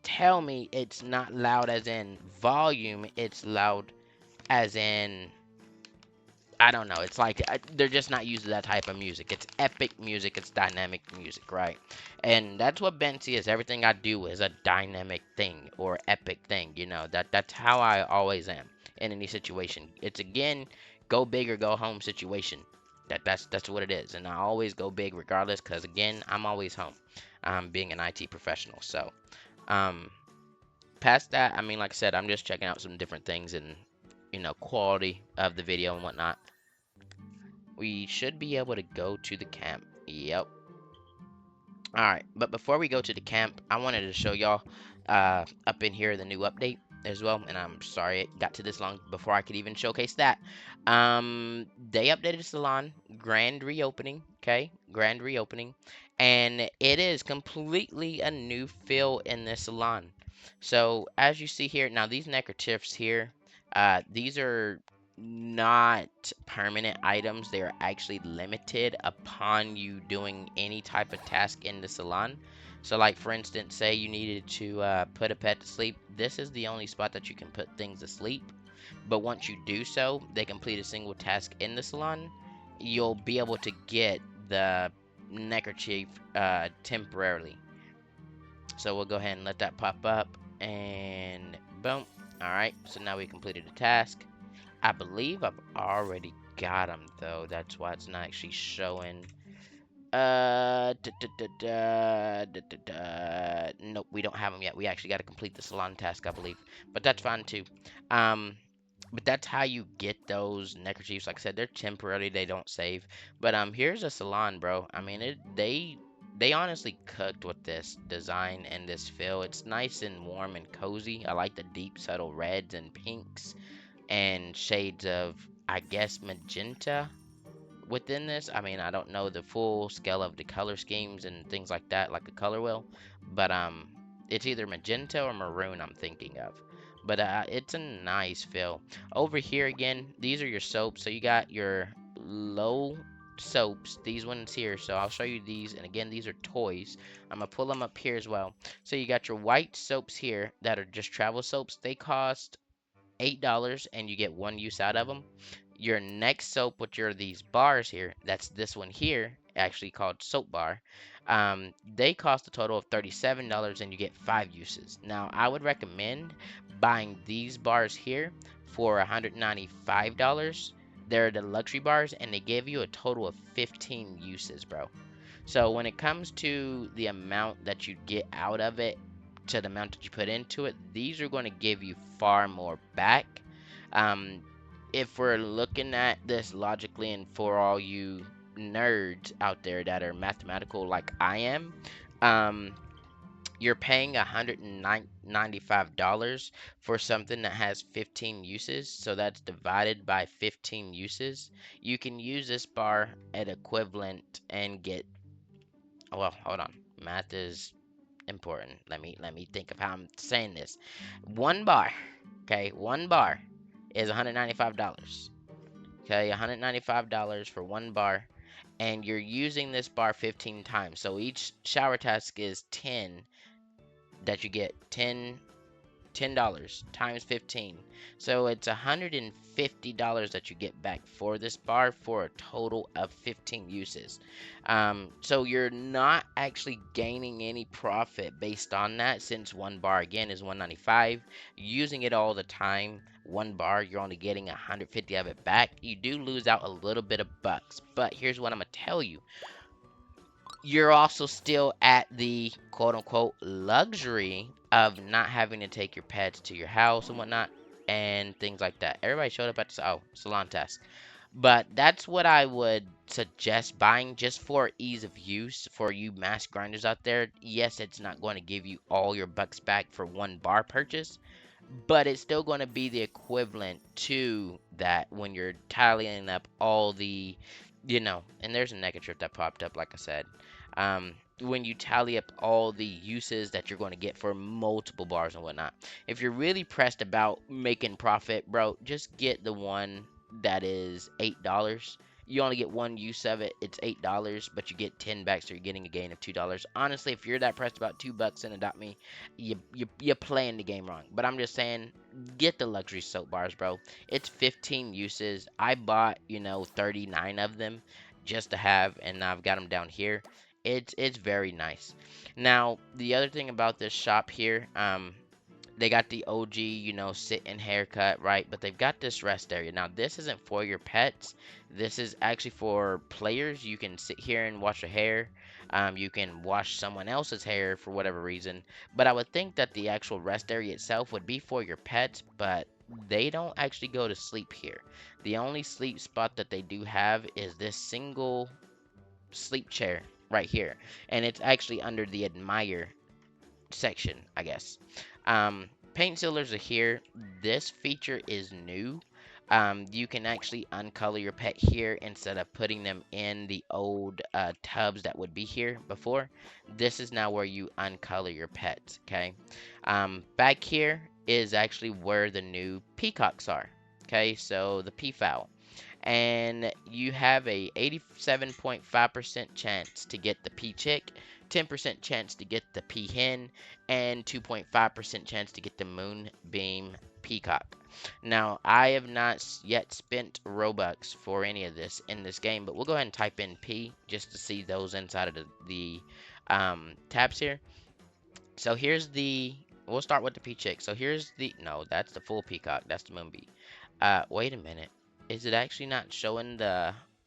tell me it's not loud as in volume, it's loud as in I don't know. It's like they're just not used to that type of music. It's epic music. It's dynamic music, right? And that's what Bensi is. Everything I do is a dynamic thing or epic thing. That's how I always am in any situation. It's again, go big or go home situation. That's what it is. And I always go big regardless, because again, I'm always home. Being an IT professional. So, um, past that, I mean, like I said, I'm just checking out some different things and quality of the video and whatnot. We should be able to go to the camp. Yep. Alright, but before we go to the camp, I wanted to show y'all up in here the new update as well. And I'm sorry it got to this long before I could even showcase that. They updated Salon, grand reopening, okay? Grand reopening. And it is completely a new feel in the salon. So as you see here, now these neckerchiefs here, these are not permanent items. They are actually limited upon you doing any type of task in the salon. So like for instance, say you needed to put a pet to sleep. This is the only spot that you can put things to sleep. But once you do so, they complete a single task in the salon, you'll be able to get the neckerchief temporarily. So we'll go ahead and let that pop up and boom. Alright, so now we completed the task. I believe I've already got them though. That's why it's not actually showing. Nope, we don't have them yet. We actually got to complete the salon task, I believe. But that's fine too. Um, but that's how you get those neckerchiefs. Like I said, they're temporary. They don't save. But here's a salon, bro. I mean, they honestly cooked with this design and this feel. It's nice and warm and cozy. I like the deep, subtle reds and pinks and shades of, I guess, magenta within this. I mean, I don't know the full scale of the color schemes and things like that, like a color wheel, but it's either magenta or maroon I'm thinking of. But it's a nice feel. Over here again, these are your soaps. So you got your low soaps, these ones here. So I'll show you these, and again, these are toys. I'm gonna pull them up here as well. So you got your white soaps here that are just travel soaps. They cost $8 and you get one use out of them. Your next soap, which are these bars here, that's this one here, actually called Soap Bar. They cost a total of $37 and you get 5 uses. Now, I would recommend buying these bars here for $195. They're the luxury bars and they give you a total of 15 uses, bro. So when it comes to the amount that you get out of it to the amount that you put into it, these are going to give you far more back. Um, if we're looking at this logically, and for all you nerds out there that are mathematical like I am, um, you're paying $195 for something that has 15 uses. So that's divided by 15 uses. You can use this bar at equivalent and get, well, hold on. Math is important. Let me think of how I'm saying this. One bar, okay, one bar is $195. Okay, $195 for one bar, and you're using this bar 15 times. So each shower task is 10 that you get 10 dollars times 15, so it's $150 that you get back for this bar for a total of 15 uses. So you're not actually gaining any profit based on that, since one bar again is 195. Using it all the time, one bar, you're only getting 150 of it back. You do lose out a little bit of bucks, but here's what I'm gonna tell you. you're also still at the quote unquote luxury of not having to take your pets to your house and whatnot and things like that. Everybody showed up at the salon test. But that's what I would suggest buying just for ease of use for you mass grinders out there. Yes, it's not going to give you all your bucks back for one bar purchase, but it's still going to be the equivalent to that when you're tallying up all the, and there's a negative that popped up, like I said. When you tally up all the uses that you're going to get for multiple bars and whatnot, if you're really pressed about making profit, bro, just get the one that is $8. You only get one use of it. It's $8, but you get 10 back, so you're getting a gain of $2. Honestly, if you're that pressed about $2 in Adopt Me, you're playing the game wrong. But I'm just saying, get the luxury soap bars, bro. It's 15 uses. I bought 39 of them just to have, and I've got them down here. It's very nice. Now the other thing about this shop here, they got the OG, sit and haircut, right? But they've got this rest area. Now, this isn't for your pets. This is actually for players. You can sit here and wash your hair. You can wash someone else's hair for whatever reason. But I would think that the actual rest area itself would be for your pets, but they don't actually go to sleep here. The only sleep spot that they do have is this single sleep chair right here. And it's actually under the admire section, I guess. Paint sealers are here. This feature is new. You can actually uncolor your pet here instead of putting them in the old tubs that would be here before. This is now where you uncolor your pets, okay? Back here is actually where the new peacocks are, okay? So the peafowl, and you have a 87.5% chance to get the P chick, 10% chance to get the P hen, and 2.5% chance to get the moonbeam peacock. Now, I have not yet spent Robux for any of this in this game, but we'll go ahead and type in P just to see those inside of the tabs here. So here's we'll start with the P chick. So here's no, that's the full peacock. That's the moonbeam. Wait a minute. Is it actually not showing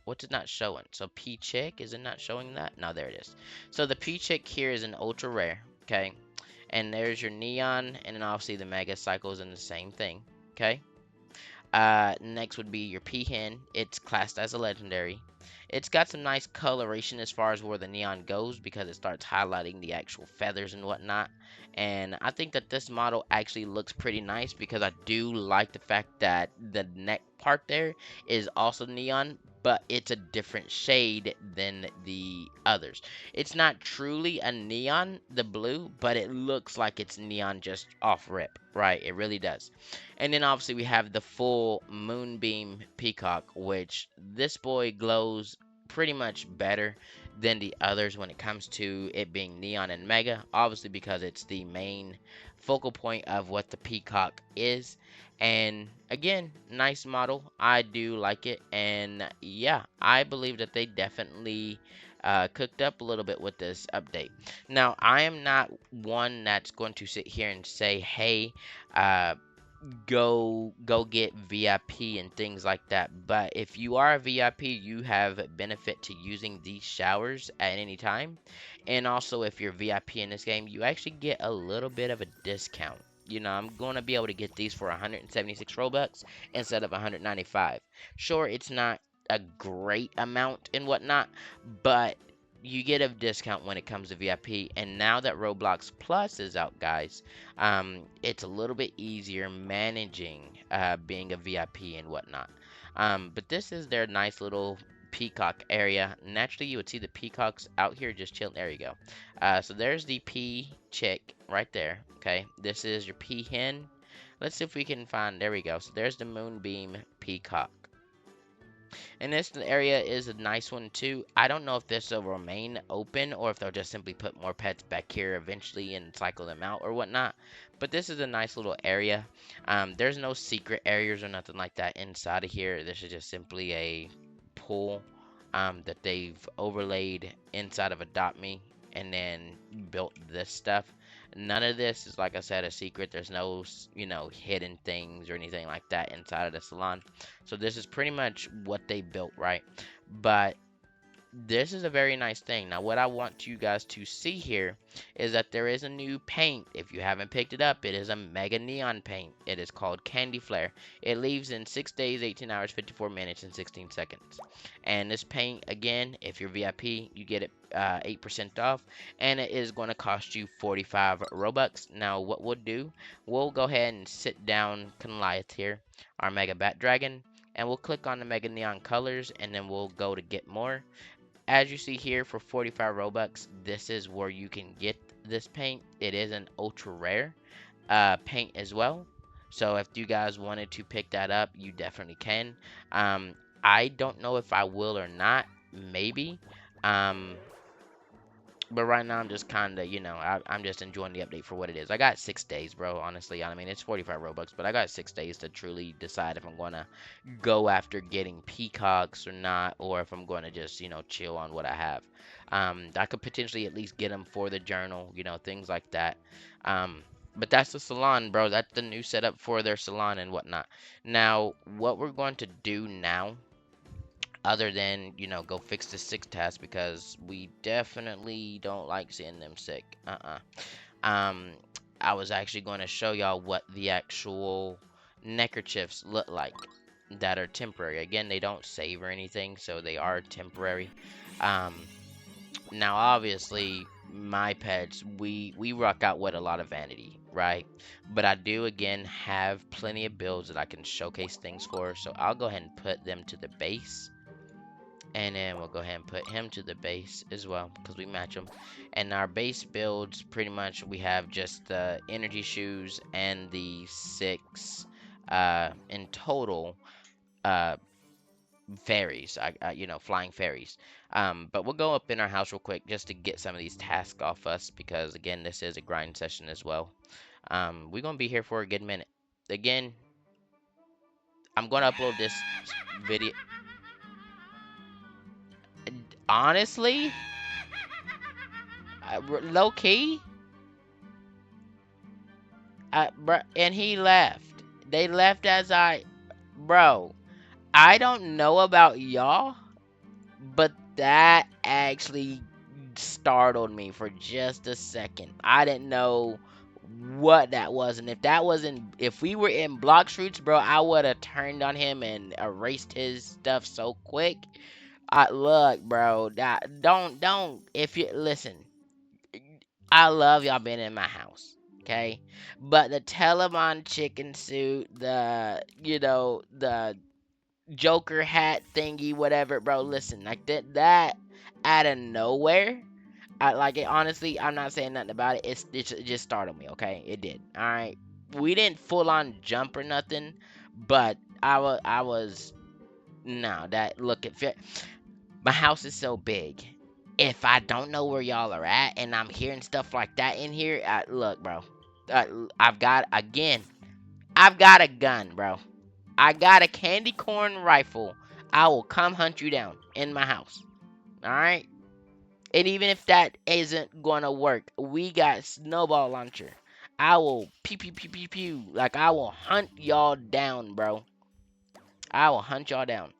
what's it not showing? So P chick, is it not showing that? No, there it is. So the P chick here is an ultra rare, okay? And there's your neon, and then obviously the mega cycles in the same thing, okay? Next would be your peahen. It's classed as a legendary. It's got some nice coloration as far as where the neon goes because it starts highlighting the actual feathers and whatnot. And I think that this model actually looks pretty nice because I do like the fact that the neck part there is also neon, but it's a different shade than the others. It's not truly a neon, the blue, but it looks like it's neon just off rip, right? It really does. And then obviously we have the full moonbeam peacock, which this boy glows pretty much better than the others when it comes to it being neon and mega, obviously because it's the main focal point of what the peacock is. And again, nice model. I do like it, and yeah, I believe that they definitely cooked up a little bit with this update. Now, I am not one that's going to sit here and say, hey, uh, go get VIP and things like that. But if you are a VIP, you have benefit to using these showers at any time. And also, if you're VIP in this game, you actually get a little bit of a discount. I'm going to be able to get these for 176 Robux instead of 195. Sure, it's not a great amount and whatnot, but you get a discount when it comes to VIP. And now that Roblox Plus is out, guys, it's a little bit easier managing being a VIP and whatnot. But this is their nice little peacock area. Naturally, you would see the peacocks out here just chilling. There you go. So there's the P chick right there. Okay, this is your P hen. Let's see if we can find. There we go. So there's the moonbeam peacock. And this area is a nice one too. I don't know if this will remain open or if they'll just simply put more pets back here eventually and cycle them out or whatnot. But this is a nice little area. There's no secret areas or nothing like that inside of here. This is just simply a pool that they've overlaid inside of Adopt Me and then built this stuff. None of this is, like I said, a secret. There's no, hidden things or anything like that inside of the salon. So this is pretty much what they built, right? But this is a very nice thing. Now, what I want you guys to see here is that there is a new paint. If you haven't picked it up, it is a mega neon paint. It is called Candy Flare. It leaves in 6 days, 18 hours, 54 minutes, and 16 seconds. And this paint, again, if you're VIP, you get it 8% off, and it is going to cost you 45 Robux. Now, what we'll do, we'll go ahead and sit down Goliath here, our Mega Bat Dragon, and we'll click on the Mega Neon colors, and then we'll go to get more. As you see here, for 45 Robux, this is where you can get this paint. It is an ultra rare paint as well. So if you guys wanted to pick that up, you definitely can. Um, I don't know if I will or not. Maybe. Um, but right now, I'm just kind of, I'm just enjoying the update for what it is. I got 6 days, bro. Honestly, I mean, it's 45 Robux, but I got 6 days to truly decide if I'm gonna go after getting peacocks or not, or if I'm going to just, chill on what I have. I could potentially at least get them for the journal, things like that. Um, but that's the salon, bro. That's the new setup for their salon and whatnot. Now, what we're going to do now, other than, go fix the sick task, because we definitely don't like seeing them sick. Um, I was actually going to show y'all what the actual neckerchiefs look like that are temporary. Again, they don't save or anything, so they are temporary. Um, Now, obviously, my pets, we rock out with a lot of vanity, right? But I do, again, have plenty of builds that I can showcase things for, so I'll go ahead and put them to the base. And then we'll go ahead and put him to the base as well, because we match them. And our base builds, pretty much, we have just the energy shoes and the 6 in total uh, fairies, flying fairies. But we'll go up in our house real quick just to get some of these tasks off us, because again, this is a grind session as well. We're gonna be here for a good minute. Again, I'm gonna upload this video. Honestly, low key, and he left. They left as bro. I don't know about y'all, but that actually startled me for just a second. I didn't know what that was, and if we were in block shoots, bro, I would have turned on him and erased his stuff so quick. Look, bro, don't. If you listen, I love y'all being in my house, okay? But the Telemon chicken suit, the Joker hat thingy, whatever, bro. Listen, like that out of nowhere. Like it, honestly, I'm not saying nothing about it. It just startled me. Okay, it did. All right, we didn't full on jump or nothing, but I was no that look at my house is so big. If I don't know where y'all are at and I'm hearing stuff like that in here, look, bro. Uh, I've got again. I've got a gun, bro. I got a candy corn rifle. I will come hunt you down in my house. All right. And even if that isn't gonna work, we got snowball launcher. I will pew pew pew pew pew. Like I will hunt y'all down, bro. I will hunt y'all down.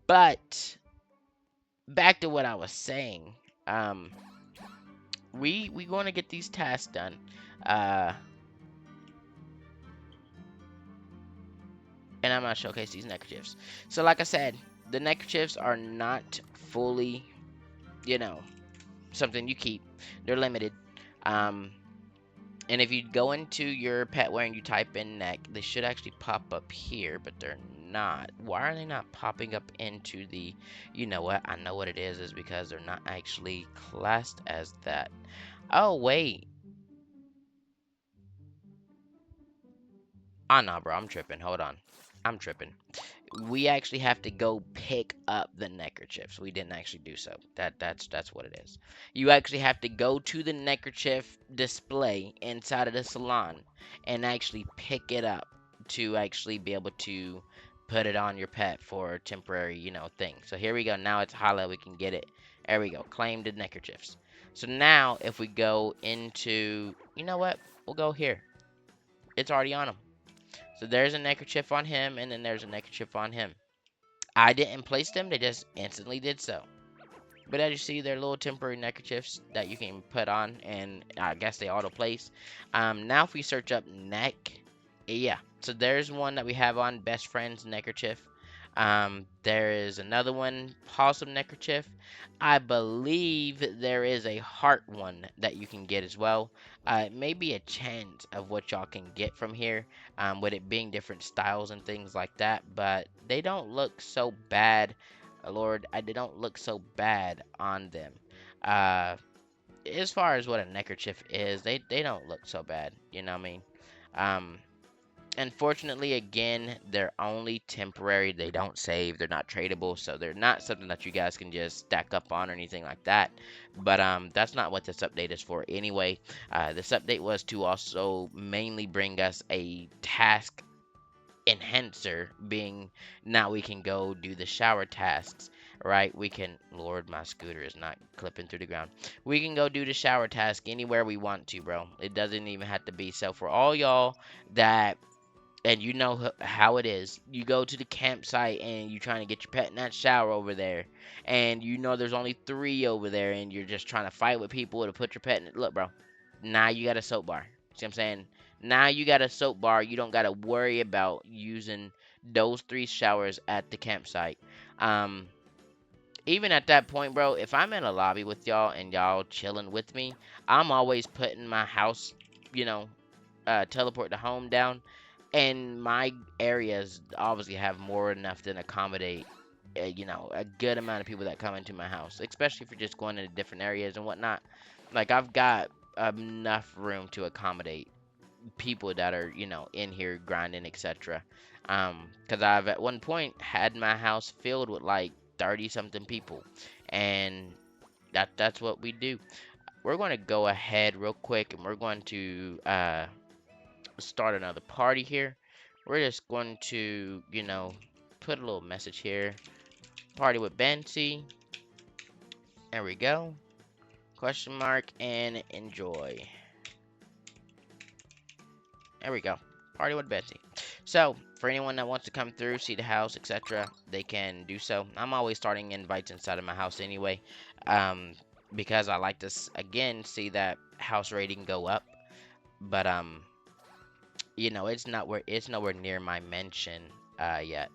But back to what I was saying. Um, we gonna get these tasks done. Uh, and I'm gonna showcase these neckerchiefs. So like I said, the neckerchiefs are not fully, you know, something you keep. They're limited. Um, And if you go into your pet wear and you type in neck, they should actually pop up here, but they're not. Why are they not popping up into the, you know what? I know what it is because they're not actually classed as that. Oh, wait. Oh, no, bro. I'm tripping. Hold on. I'm tripping. We actually have to go pick up the neckerchiefs. We didn't actually do so. That's what it is. You actually have to go to the neckerchief display inside of the salon and actually pick it up to actually be able to put it on your pet for a temporary, thing. So here we go. Now it's high level. We can get it. There we go. Claim the neckerchiefs. So now if we go into, you know what? We'll go here. It's already on them. So there's a neckerchief on him, and then there's a neckerchief on him. I didn't place them, they just instantly did so. But as you see, they're little temporary neckerchiefs that you can put on, and I guess they auto place. Now if we search up neck, yeah. So there's one that we have on best friend's neckerchief. There is another one, possum neckerchief. I believe there is a heart one that you can get as well. It may be a chance of what y'all can get from here, with it being different styles and things like that. But they don't look so bad. Lord, they don't look so bad on them. Uh, as far as what a neckerchief is, they don't look so bad. You know what I mean? Um, Unfortunately, again, they're only temporary. They don't save. They're not tradable, so they're not something that you guys can just stack up on or anything like that. But that's not what this update is for anyway. This update was to also mainly bring us a task enhancer, being now we can go do the shower tasks, right? We can, Lord, my scooter is not clipping through the ground. We can go do the shower task anywhere we want to, bro. It doesn't even have to be. So for all y'all that, and you know how it is. You go to the campsite and you're trying to get your pet in that shower over there, and you know there's only three over there, and you're just trying to fight with people to put your pet in it. Look, bro, now you got a soap bar. See what I'm saying? Now you got a soap bar. You don't got to worry about using those three showers at the campsite. Um, Even at that point, bro, if I'm in a lobby with y'all and y'all chilling with me, I'm always putting my house, you know, teleport to home down, and my areas obviously have more enough than accommodate, a good amount of people that come into my house, especially if you're just going into different areas and whatnot. Like I've got enough room to accommodate people that are in here grinding, etc. Because I've at one point had my house filled with like 30 something people, and that's what we do. We're going to go ahead real quick and we're going to start another party here. We're just going to, put a little message here. Party with Bancy. There we go. Question mark and enjoy. There we go. Party with Betsy. So, for anyone that wants to come through, see the house, etc., they can do so. I'm always starting invites inside of my house anyway, um, because I like to, again, see that house rating go up. But, it's nowhere near my mention yet.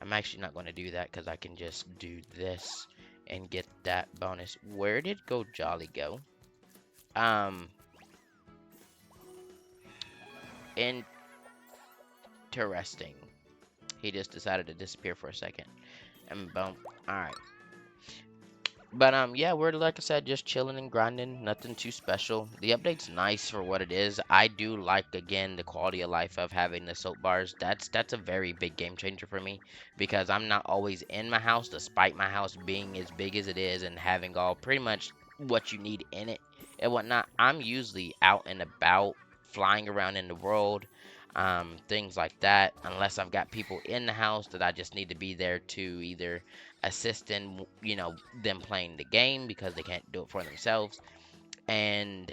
I'm actually not going to do that because I can just do this and get that bonus. Where did Go Jolly go? Um, Interesting. He just decided to disappear for a second. And boom. Alright. But yeah, we're like I said, just chilling and grinding, nothing too special. The update's nice for what it is. I do like again the quality of life of having the soap bars. That's a very big game changer for me because I'm not always in my house, despite my house being as big as it is and having all pretty much what you need in it and whatnot. I'm usually out and about, flying around in the world, things like that. Unless I've got people in the house that I just need to be there to either assist in them playing the game because they can't do it for themselves, and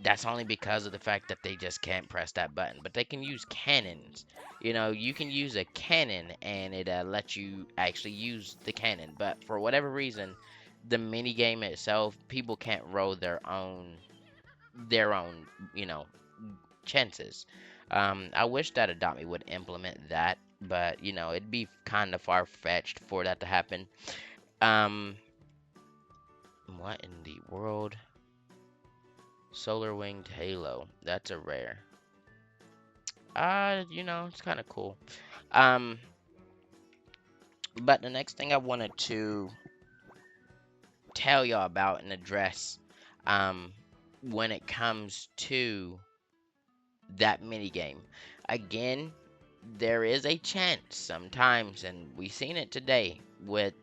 that's only because of the fact that they just can't press that button, but they can use cannons. You can use a cannon and it lets you actually use the cannon, but for whatever reason the mini game itself, people can't roll their own you know chances. I wish that Adopt Me would implement that, but it'd be kind of far fetched for that to happen. Um, what in the world? Solar Winged Halo. That's a rare. It's kind of cool. Um, but the next thing I wanted to tell y'all about and address, when it comes to that mini game, again, there is a chance sometimes, and we seen it today with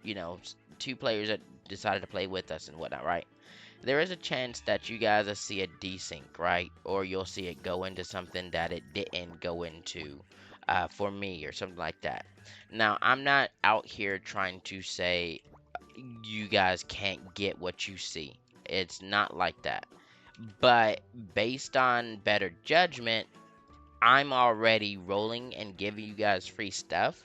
two players that decided to play with us and whatnot, right? There is a chance that you guys will see a desync, right? Or you'll see it go into something that it didn't go into, for me or something like that. Now, I'm not out here trying to say you guys can't get what you see. It's not like that. But based on better judgment, I'm already rolling and giving you guys free stuff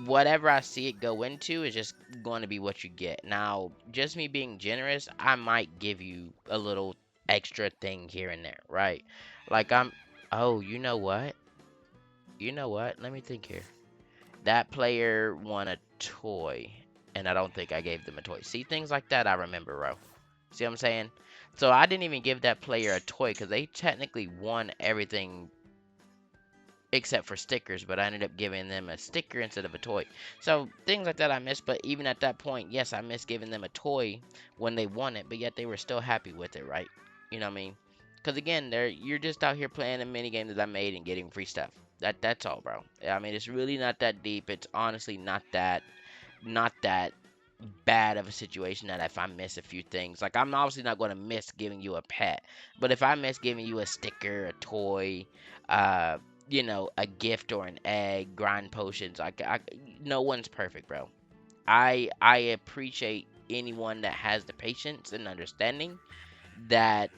whatever I see it go into is just going to be what you get. Now, just me being generous, I might give you a little extra thing here and there, right? Like oh, you know what? You know what? Let me think here. That player won a toy, and I don't think I gave them a toy. See, things like that I remember, bro. See what I'm saying? So I didn't even give that player a toy because they technically won everything except for stickers, but I ended up giving them a sticker instead of a toy. So things like that I missed, but even at that point, yes, I missed giving them a toy when they won it, but yet they were still happy with it, right? You know what I mean? Because again, you're just out here playing a mini game that I made and getting free stuff. That's all, bro. I mean, it's really not that deep. It's honestly not that bad of a situation that if I miss a few things, like I'm obviously not going to miss giving you a pet, but if I miss giving you a sticker, a toy, uh, a gift or an egg, grind potions, no one's perfect, bro. I appreciate anyone that has the patience and understanding that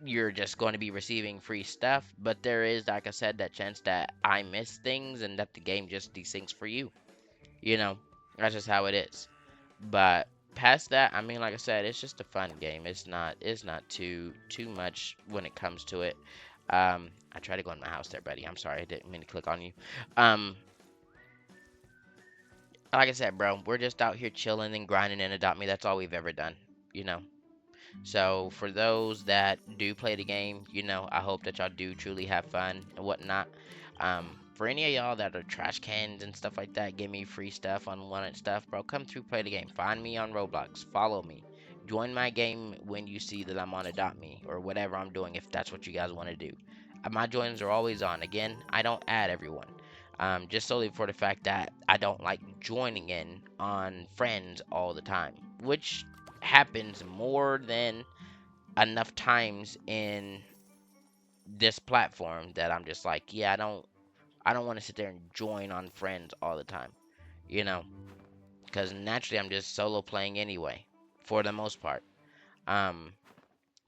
you're just going to be receiving free stuff, but there is, like I said, that chance that I miss things and that the game just desyncs for you. You know, that's just how it is. But past that, I mean, like I said, it's just a fun game. It's not too much when it comes to it. I tried to go in my house there, buddy. I'm sorry, I didn't mean to click on you. Um, like I said, bro, we're just out here chilling and grinding and Adopt Me. That's all we've ever done, you know. So for those that do play the game, I hope that y'all do truly have fun and whatnot. For any of y'all that are trash cans and stuff like that, give me free stuff, unwanted stuff, bro. Come through, play the game. Find me on Roblox. Follow me. Join my game when you see that I'm on Adopt Me or whatever I'm doing, if that's what you guys want to do. My joins are always on. Again, I don't add everyone. Just solely for the fact that I don't like joining in on friends all the time, which happens more than enough times in this platform that I'm just like, yeah, I don't want to sit there and join on friends all the time, you know, because naturally I'm just solo playing anyway, for the most part. Um,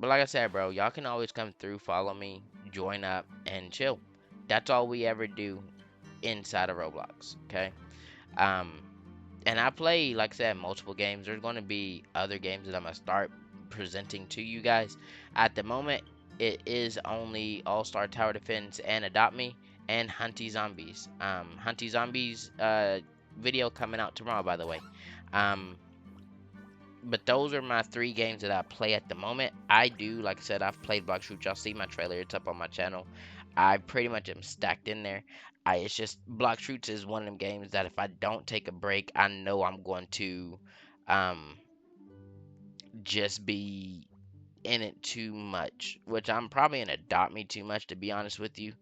but like I said, bro, y'all can always come through, follow me, join up, and chill. That's all we ever do inside of Roblox, okay? Um, and I play, like I said, multiple games. There's going to be other games that I'm going to start presenting to you guys. At the moment, it is only All Star Tower Defense and Adopt Me and Hunty Zombies. Hunty Zombies video coming out tomorrow, by the way. Um, but those are my three games that I play at the moment. I do, like I said, I've played Block Shoot. Y'all see my trailer, it's up on my channel. I pretty much am stacked in there. It's just Block Shoots is one of them games that if I don't take a break, I know I'm going to um, just be in it too much, which I'm probably in Adopt Me too much, to be honest with you.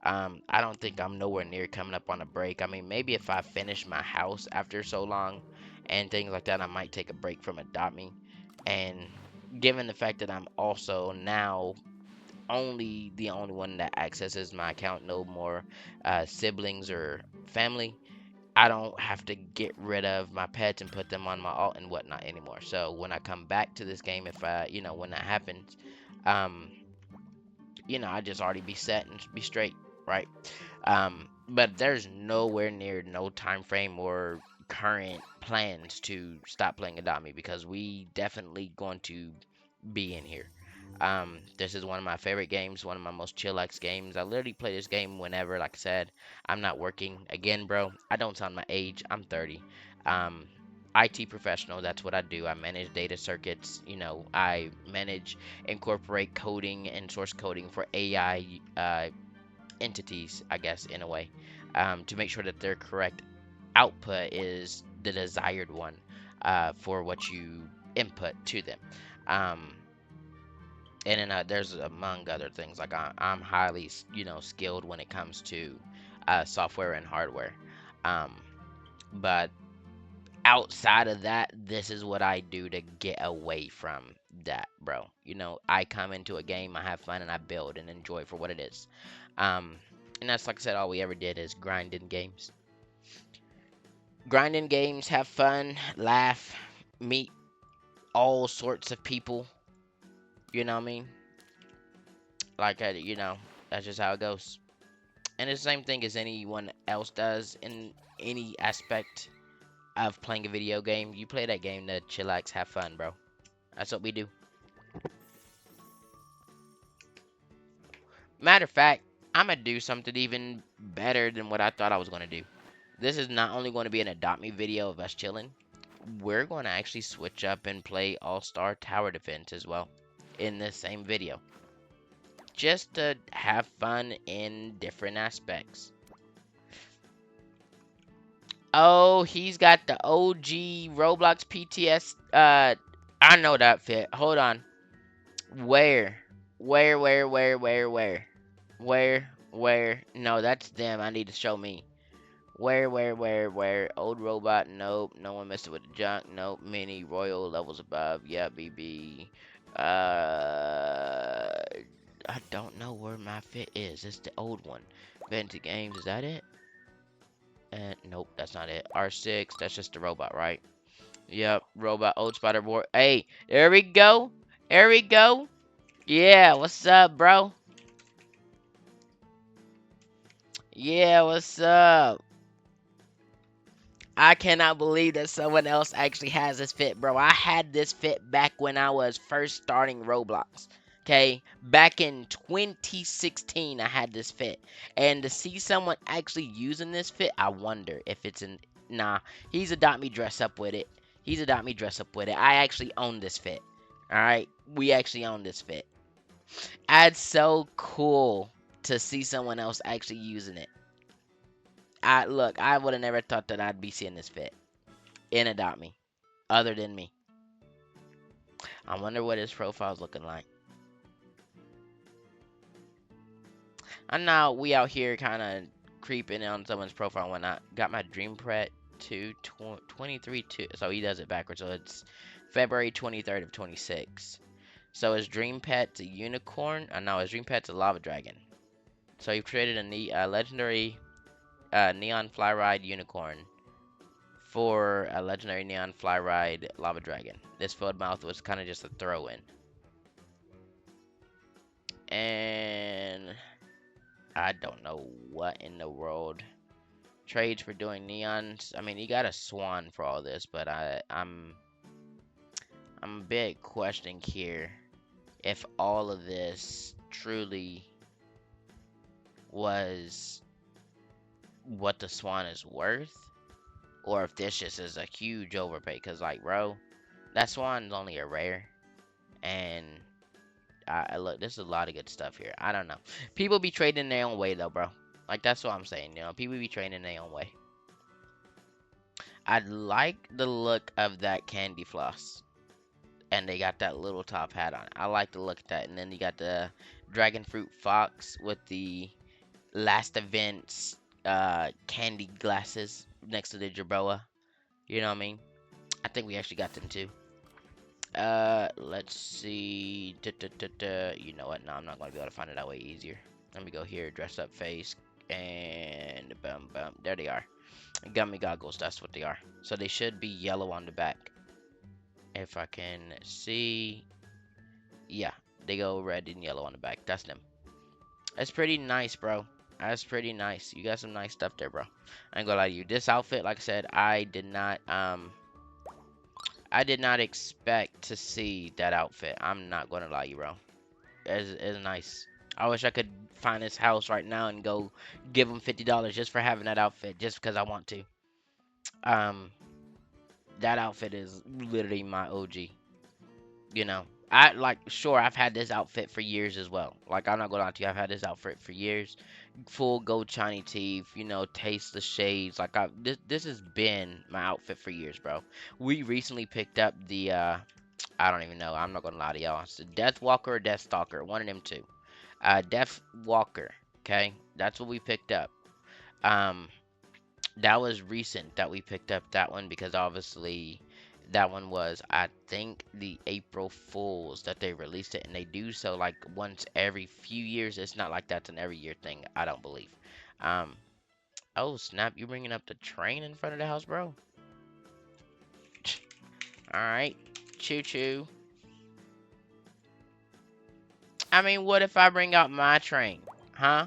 I don't think I'm nowhere near coming up on a break. I mean, maybe if I finish my house after so long and things like that, I might take a break from Adopt Me. And given the fact that I'm also now only the only one that accesses my account, no more siblings or family, I don't have to get rid of my pets and put them on my alt and whatnot anymore. So when I come back to this game, if when that happens, um, I just already be set and be straight, right? But there's nowhere near no time frame or current plans to stop playing Adopt Me because we definitely going to be in here. This is one of my favorite games, one of my most chillax games. I literally play this game whenever, like I said, I'm not working. Again, bro, I don't sound my age. I'm 30. Um, IT professional, that's what I do. I manage data circuits. I manage, incorporate coding and source coding for AI entities, I guess, in a way, to make sure that their correct output is the desired one for what you input to them. Um, and then there's among other things like I'm highly skilled when it comes to software and hardware. Um, but outside of that, this is what I do to get away from that, bro. I come into a game, I have fun, and I build and enjoy it for what it is. Um, and that's, like I said, all we ever did is grind in games. Grind in games, have fun, laugh, meet all sorts of people. You know what I mean? Like, that's just how it goes. And it's the same thing as anyone else does in any aspect of playing a video game. You play that game to chillax, have fun, bro. That's what we do. Matter of fact, I'm gonna do something even better than what I thought I was gonna do. This is not only going to be an adopt me video of us chilling, we're going to actually switch up and play All-Star Tower Defense as well in this same video. Just to have fun in different aspects. Oh, he's got the OG Roblox PTS. I know that fit. Hold on. Where? Where? No, that's them. I need to show me. Where? Old robot, nope. No one messing with the junk, nope. Mini, royal, levels above, yeah, BB. I don't know where my fit is. It's the old one. Vintage Games, is that it? Nope, that's not it. R6, that's just the robot, right? Yep, robot, old spider board. Hey, there we go. There we go. Yeah, what's up, bro? Yeah, what's up? I cannot believe that someone else actually has this fit, bro. I had this fit back when I was first starting Roblox. Okay, back in 2016, I had this fit, and to see someone actually using this fit, I wonder if it's in. Nah, he's adopt me dress up with it. He's adopt me dress up with it. I actually own this fit. All right, we actually own this fit. It's so cool to see someone else actually using it. Look, I would have never thought that I'd be seeing this fit in Adopt Me, other than me. I wonder what his profile's looking like. And now we out here kind of creeping on someone's profile and whatnot. Got my Dream Pet to 23 2, so he does it backwards. So it's February 23rd of 26. So his Dream Pet's a unicorn. No, his Dream Pet's a lava dragon. So he created a legendary neon fly ride unicorn for a legendary neon fly ride lava dragon. This field mouth was kind of just a throw in. And I don't know what in the world trades for doing neons. I mean, he got a swan for all this, but I'm a bit questioning here if all of this truly was what the swan is worth, or if this just is a huge overpay. Cause like, bro, that swan's only a rare, and I look, there's a lot of good stuff here. I don't know. People be trading their own way though, bro. Like that's what I'm saying. You know, people be trading their own way. I like the look of that candy floss, and they got that little top hat on. I like the look at that, and then you got the dragon fruit fox with the last event's candy glasses next to the Jerboa. You know what I mean? I think we actually got them too. Let's see. You know what? No, I'm not gonna be able to find it that way easier. Let me go here, dress up face, and boom, boom. There they are. Gummy goggles, that's what they are. So they should be yellow on the back. If I can see. Yeah, they go red and yellow on the back. That's them. That's pretty nice, bro. That's pretty nice. You got some nice stuff there, bro. I ain't gonna lie to you. This outfit, like I said, I did not expect to see that outfit. I'm not gonna lie to you, bro. It's nice. I wish I could find his house right now and go give him $50 just for having that outfit, just because I want to. Um, that outfit is literally my OG. You know, I like sure I've had this outfit for years as well. Like I'm not gonna lie to you, I've had this outfit for years. Full gold shiny teeth, you know, taste the shades. Like this has been my outfit for years, bro. We recently picked up the I don't even know. I'm not gonna lie to y'all. It's the Death Walker or Death Stalker, one of them two. Death Walker. Okay, that's what we picked up. Um, that was recent that we picked up that one because obviously that one was I think the April Fools that they released it, and they do so like once every few years. It's not like that's an every year thing. I don't believe. Um, oh snap! You bringing up the train in front of the house, bro? All right, choo choo. I mean, what if I bring out my train, huh?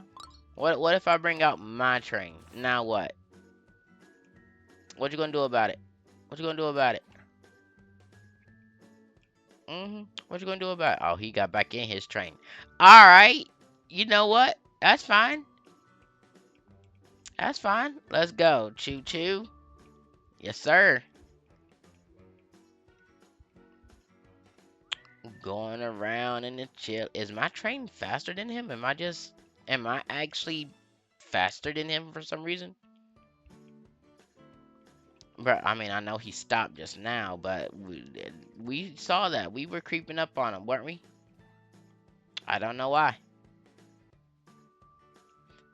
What if I bring out my train? Now what? What you gonna do about it? What you gonna do about it? What you gonna do about it? Oh, he got back in his train. All right. You know what? That's fine. That's fine. Let's go. Choo choo. Yes, sir. Going around in the chill. Is my train faster than him? Am I actually faster than him for some reason? But I mean, I know he stopped just now, but we saw that. We were creeping up on him, weren't we? I don't know why.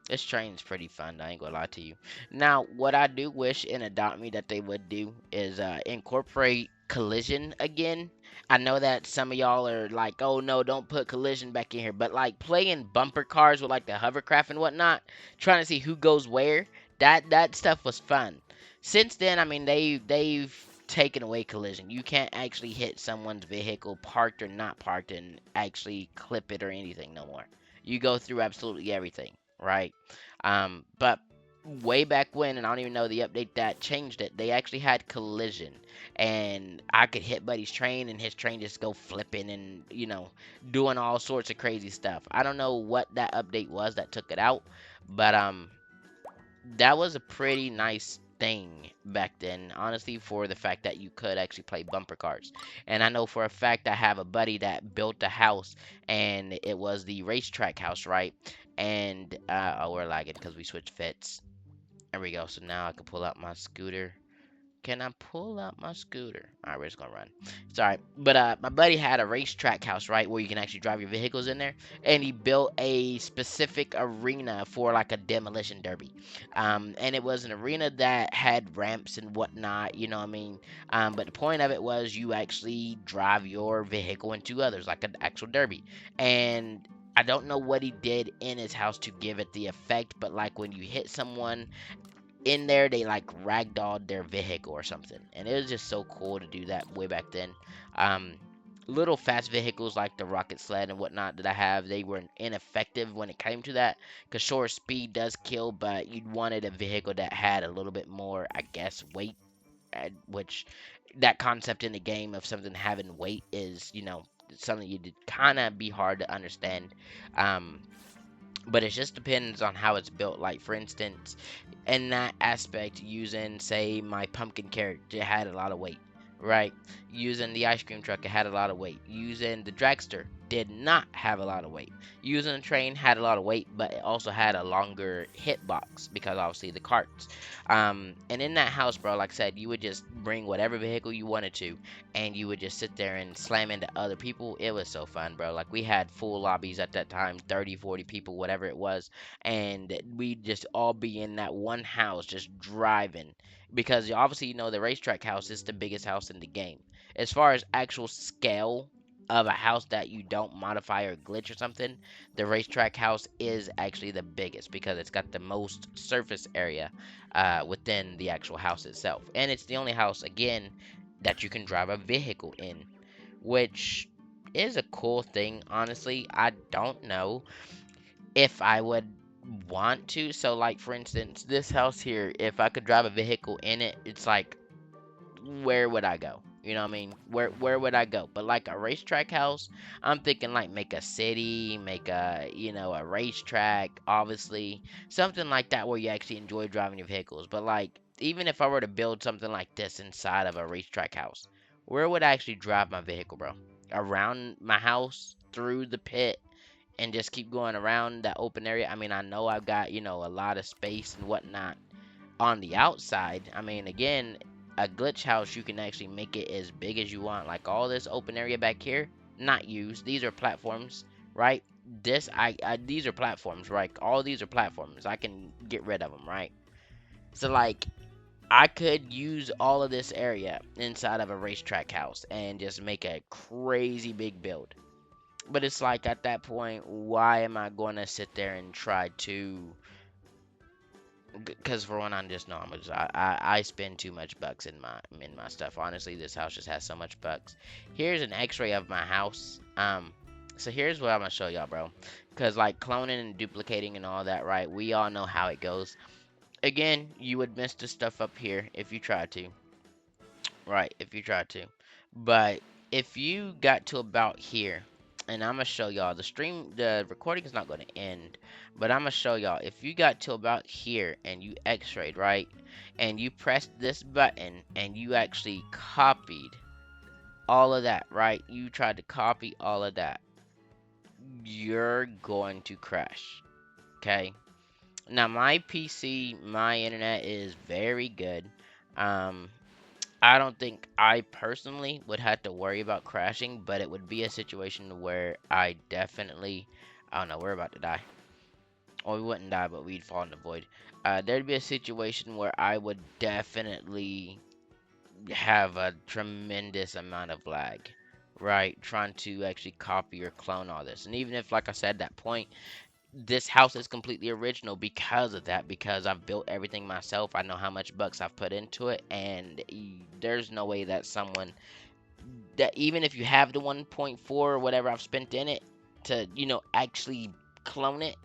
This train's pretty fun, I ain't gonna lie to you. Now, what I do wish in Adopt Me that they would do is incorporate collision again. I know that some of y'all are like, oh no, don't put collision back in here. But like playing bumper cars with like the hovercraft and whatnot, trying to see who goes where, that stuff was fun. Since then, I mean they've taken away collision. You can't actually hit someone's vehicle parked or not parked and actually clip it or anything no more. You go through absolutely everything, right? But way back when, and I don't even know the update that changed it, they actually had collision, and I could hit Buddy's train, and his train just go flipping and doing all sorts of crazy stuff. I don't know what that update was that took it out, but that was a pretty nice thing back then, honestly, for the fact that you could actually play bumper cars. And I know for a fact I have a buddy that built a house, and it was the racetrack house, right? And oh, we're lagging because we switched fits. There we go. So now I can pull out my scooter. Can I pull out my scooter? All right, we're just gonna run. Sorry, but my buddy had a racetrack house, right, where you can actually drive your vehicles in there, and he built a specific arena for like a demolition derby. And it was an arena that had ramps and whatnot. You know what I mean? But the point of it was you actually drive your vehicle into others, like an actual derby. And I don't know what he did in his house to give it the effect, but like when you hit someone in there, they like ragdolled their vehicle or something, and it was just so cool to do that way back then. um Little fast vehicles like the rocket sled and whatnot that I have, they were ineffective when it came to that, because sure, speed does kill, but you wanted a vehicle that had a little bit more, I guess, weight, which that concept in the game of something having weight is, something you did kind of be hard to understand. Um but it just depends on how it's built. Like for instance, in that aspect, using say my pumpkin carrot, it had a lot of weight, right? Using the ice cream truck, it had a lot of weight. Using the dragster did not have a lot of weight. Using the train had a lot of weight, but it also had a longer hitbox because obviously the carts. And in that house, bro, like I said, you would just bring whatever vehicle you wanted to, and you would just sit there and slam into other people. It was so fun, bro. Like we had full lobbies at that time, 30, 40 people, whatever it was, and we'd just all be in that one house just driving, because obviously the racetrack house is the biggest house in the game as far as actual scale of a house that you don't modify or glitch or something. The racetrack house is actually the biggest because it's got the most surface area within the actual house itself, and it's the only house again that you can drive a vehicle in, which is a cool thing. Honestly, I don't know if I would want to. So, like for instance, this house here, if I could drive a vehicle in it, it's like, where would I go? You know what I mean? Where would I go? But like a racetrack house, I'm thinking like make a city, make a a racetrack, obviously something like that where you actually enjoy driving your vehicles. But like even if I were to build something like this inside of a racetrack house, where would I actually drive my vehicle, bro? Around my house, through the pit, and just keep going around that open area. I mean, I know I've got a lot of space and whatnot on the outside. I mean, again, a glitch house, you can actually make it as big as you want. Like all this open area back here, not used. These are platforms, right? These are platforms, right? All these are platforms. I can get rid of them, right? So like I could use all of this area inside of a racetrack house and just make a crazy big build. But it's like at that point, why am I going to sit there and try to? Because for one, I just know I spend too much bucks in my stuff. Honestly, this house just has so much bucks. Here's an X-ray of my house. So here's what I'm gonna show y'all, bro. Cause like cloning and duplicating and all that, right? We all know how it goes. Again, you would miss the stuff up here if you tried to, right? If you tried to, but if you got to about here, and I'm gonna show y'all the recording is not gonna end, but I'm gonna show y'all if you got to about here and you X-rayed, right? And you pressed this button and you actually copied all of that, right? You tried to copy all of that, you're going to crash. Okay. Now my PC, my internet is very good. Um, I don't think I personally would have to worry about crashing, but it would be a situation where I definitely, I don't know, we're about to die. Or we wouldn't die, but we'd fall in the void. There'd be a situation where I would definitely have a tremendous amount of lag, right? Trying to actually copy or clone all this. And even if, like I said, that point, this house is completely original because of that, because I've built everything myself. I know how much bucks I've put into it, and there's no way that someone that even if you have the 1.4 or whatever I've spent in it to, actually clone it,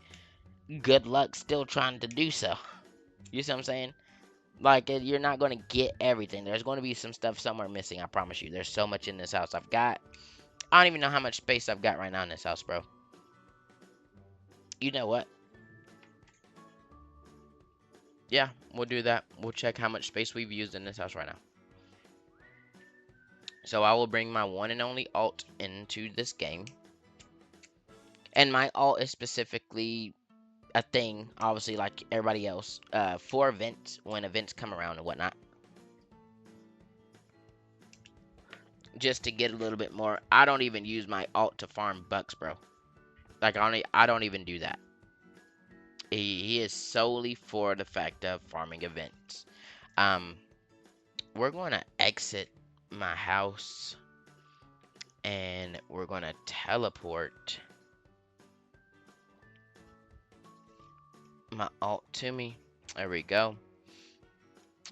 good luck still trying to do so. You see what I'm saying? Like, you're not going to get everything. There's going to be some stuff somewhere missing, I promise you. There's so much in this house. I don't even know how much space I've got right now in this house, bro. You know what? Yeah, we'll do that. We'll check how much space we've used in this house right now. So I will bring my one and only alt into this game. And my alt is specifically a thing, obviously, like everybody else, for events, when events come around and whatnot. Just to get a little bit more. I don't even use my alt to farm bucks, bro. Like, I don't even do that. He is solely for the fact of farming events. Um, we're going to exit my house. And we're going to teleport my alt to me. There we go.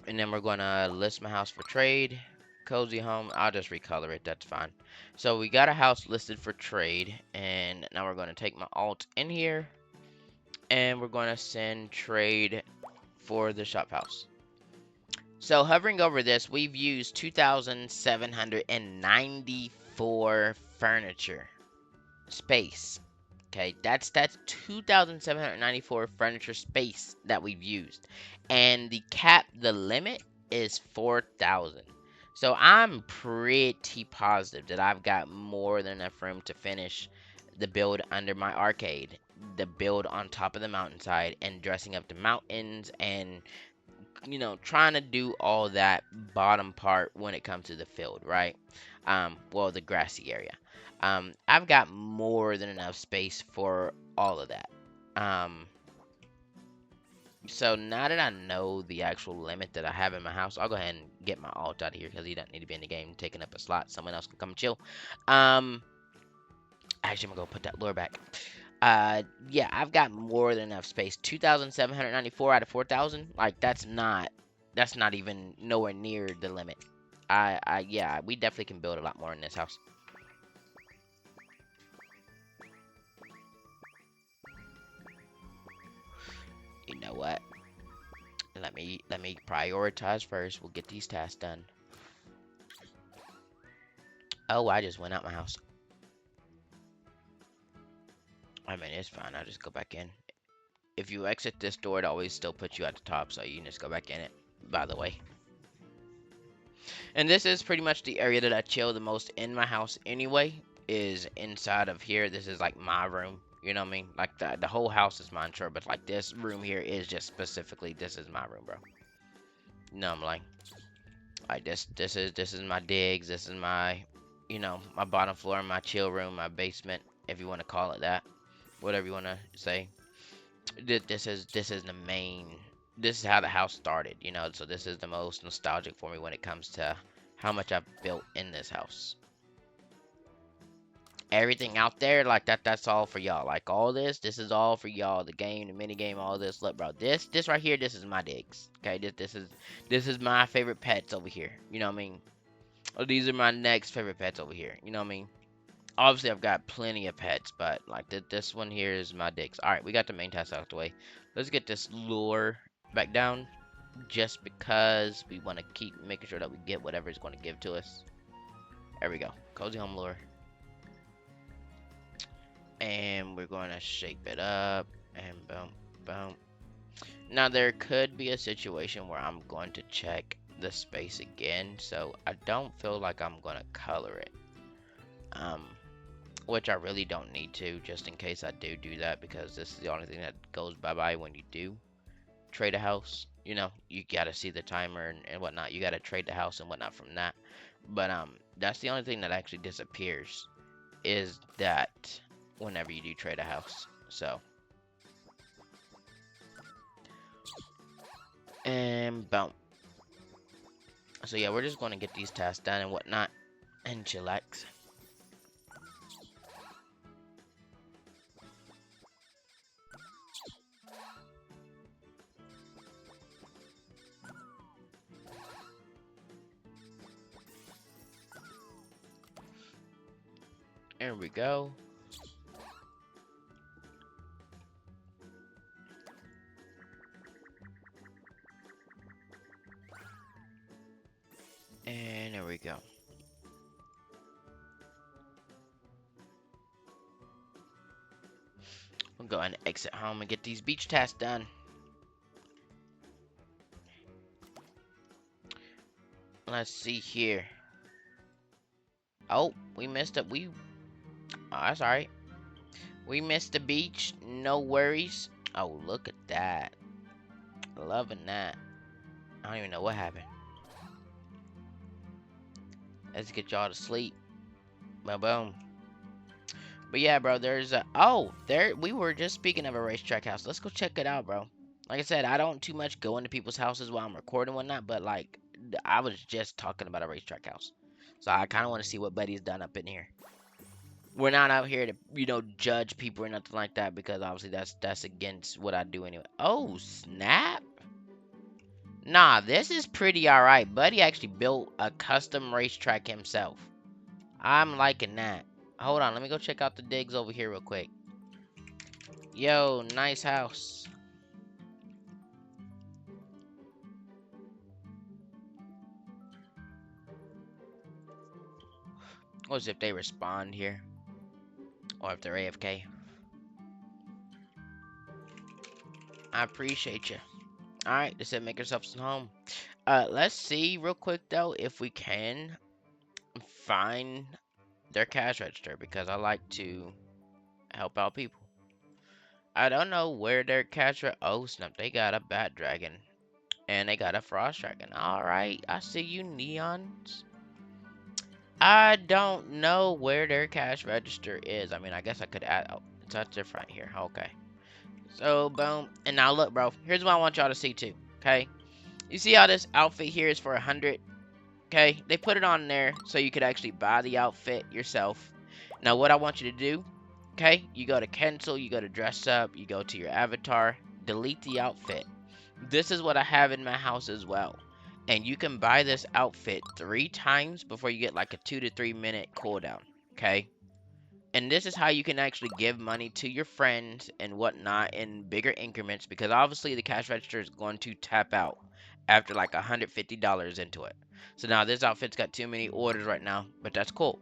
And then we're going to list my house for trade. Cozy home. I'll just recolor it. That's fine. So we got a house listed for trade. And now we're going to take my alt in here. And we're going to send trade for the shop house. So hovering over this, we've used 2,794 furniture space. Okay, that's 2,794 furniture space that we've used, and the limit is 4,000. So I'm pretty positive that I've got more than enough room to finish the build under my arcade, the build on top of the mountainside, and dressing up the mountains, and trying to do all that bottom part when it comes to the field, right? Well, the grassy area. I've got more than enough space for all of that. So now that I know the actual limit that I have in my house, I'll go ahead and get my alt out of here because he doesn't need to be in the game taking up a slot. Someone else can come and chill. Actually, I'm gonna go put that lure back. Yeah, I've got more than enough space. 2,794 out of 4,000. Like, that's not even nowhere near the limit. Yeah, we definitely can build a lot more in this house. You know what? Let me prioritize first. We'll get these tasks done. Oh, I just went out my house. I mean, it's fine. I'll just go back in. If you exit this door, it always still puts you at the top, so you can just go back in it, by the way. And this is pretty much the area that I chill the most in my house anyway, is inside of here. This is like my room. You know what I mean? Like, the whole house is mine, sure, but like this room here is just specifically, this is my room, bro. No, I'm like this is my digs. This is my, my bottom floor, my chill room, my basement, if you want to call it that, whatever you want to say. This is the main. This is how the house started, so this is the most nostalgic for me when it comes to how much I've built in this house. Everything out there, like that's all for y'all. Like, all this is all for y'all. The game, the mini game, all this. Look, bro, this right here, this is my digs. Okay, this is my favorite pets over here. You know what I mean? Oh, these are my next favorite pets over here. You know what I mean? Obviously, I've got plenty of pets, but like this one here is my dicks. All right, we got the main task out the way. Let's get this lure back down, just because we want to keep making sure that we get whatever it's going to give to us. There we go, cozy home lure, and we're going to shape it up, and boom, boom. Now there could be a situation where I'm going to check the space again, so I don't feel like I'm going to color it. Which I really don't need to, just in case I do that, because this is the only thing that goes bye-bye when you do trade a house. You know, you gotta see the timer and whatnot. You gotta trade the house and whatnot from that. But that's the only thing that actually disappears, is that whenever you do trade a house. So, and boom. So yeah, we're just gonna get these tasks done and whatnot, and chillax. There we go. And there we go. We'll go and exit home and get these beach tasks done. Let's see here. Oh, we missed it. Oh, that's alright. We missed the beach. No worries. Oh, look at that. Loving that. I don't even know what happened. Let's get y'all to sleep. Boom, boom. But yeah, bro, there's a... Oh, there... We were just speaking of a racetrack house. Let's go check it out, bro. Like I said, I don't too much go into people's houses while I'm recording and whatnot, but, like, I was just talking about a racetrack house. So I kind of want to see what Buddy's done up in here. We're not out here to, you know, judge people or nothing like that, because obviously that's against what I do anyway. Oh, snap. Nah, this is pretty alright. Buddy actually built a custom racetrack himself. I'm liking that. Hold on, let me go check out the digs over here real quick. Yo, nice house. What if they respond here? Or if they're AFK? I appreciate you. Alright, they said make yourself some home. Let's see real quick though if we can find their cash register, because I like to help out people. I don't know where their cash register. Oh snap, they got a bat dragon. And they got a frost dragon. Alright, I see you, neons. I don't know where their cash register is. I mean, I guess I could add. Oh, it's at the front here. Okay. So, boom. And now, look, bro. Here's what I want y'all to see, too. Okay? You see how this outfit here is for 100? Okay? They put it on there so you could actually buy the outfit yourself. Now, what I want you to do, okay? You go to cancel. You go to dress up. You go to your avatar. Delete the outfit. This is what I have in my house as well. And you can buy this outfit 3 times before you get like a 2 to 3 minute cooldown. Okay? And this is how you can actually give money to your friends and whatnot in bigger increments, because obviously the cash register is going to tap out after like $150 into it. So now this outfit's got too many orders right now, but that's cool.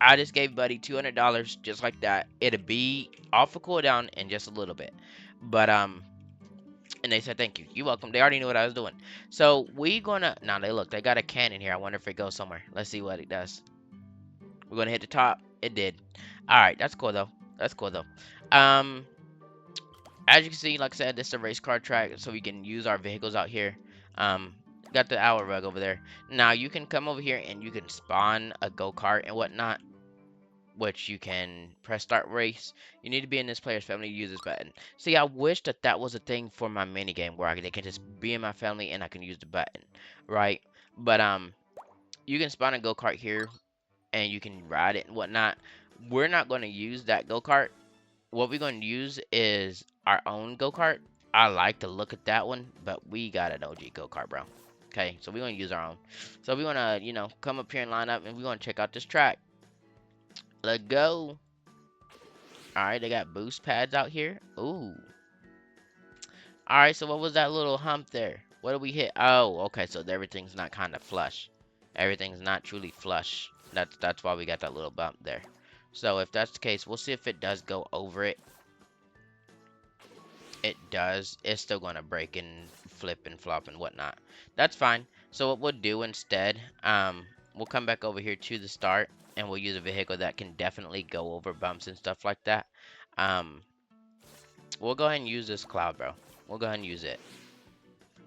I just gave Buddy $200 just like that. It'll be off a cooldown in just a little bit. But and they said thank you. You're welcome. They already knew what I was doing. So we gonna now they got a cannon here. I wonder if it goes somewhere. Let's see what it does. We're gonna hit the top. It did. Alright, that's cool though. That's cool though. Um as you can see, like I said, this is a race car track, so we can use our vehicles out here. Got the owl rug over there. Now you can come over here and you can spawn a go-kart and whatnot, which you can press start race. You need to be in this player's family to use this button. See, I wish that that was a thing for my minigame where they can just be in my family and I can use the button, right? But you can spawn a go-kart here and you can ride it and whatnot. We're not going to use that go-kart. What we're going to use is our own go-kart. I like to look at that one, but we got an OG go-kart, bro. Okay, so we're going to use our own. So we're going to, you know, come up here and line up and we're going to check out this track. Let's go. Alright, they got boost pads out here. Ooh. Alright, so what was that little hump there? What did we hit? Oh, okay, so everything's not kind of flush. Everything's not truly flush. That's why we got that little bump there. So if that's the case, we'll see if it does go over it. It does. It's still going to break and flip and flop and whatnot. That's fine. So what we'll do instead, we'll come back over here to the start, and we'll use a vehicle that can definitely go over bumps and stuff like that. Um, we'll go ahead and use this cloud, bro. We'll go ahead and use it.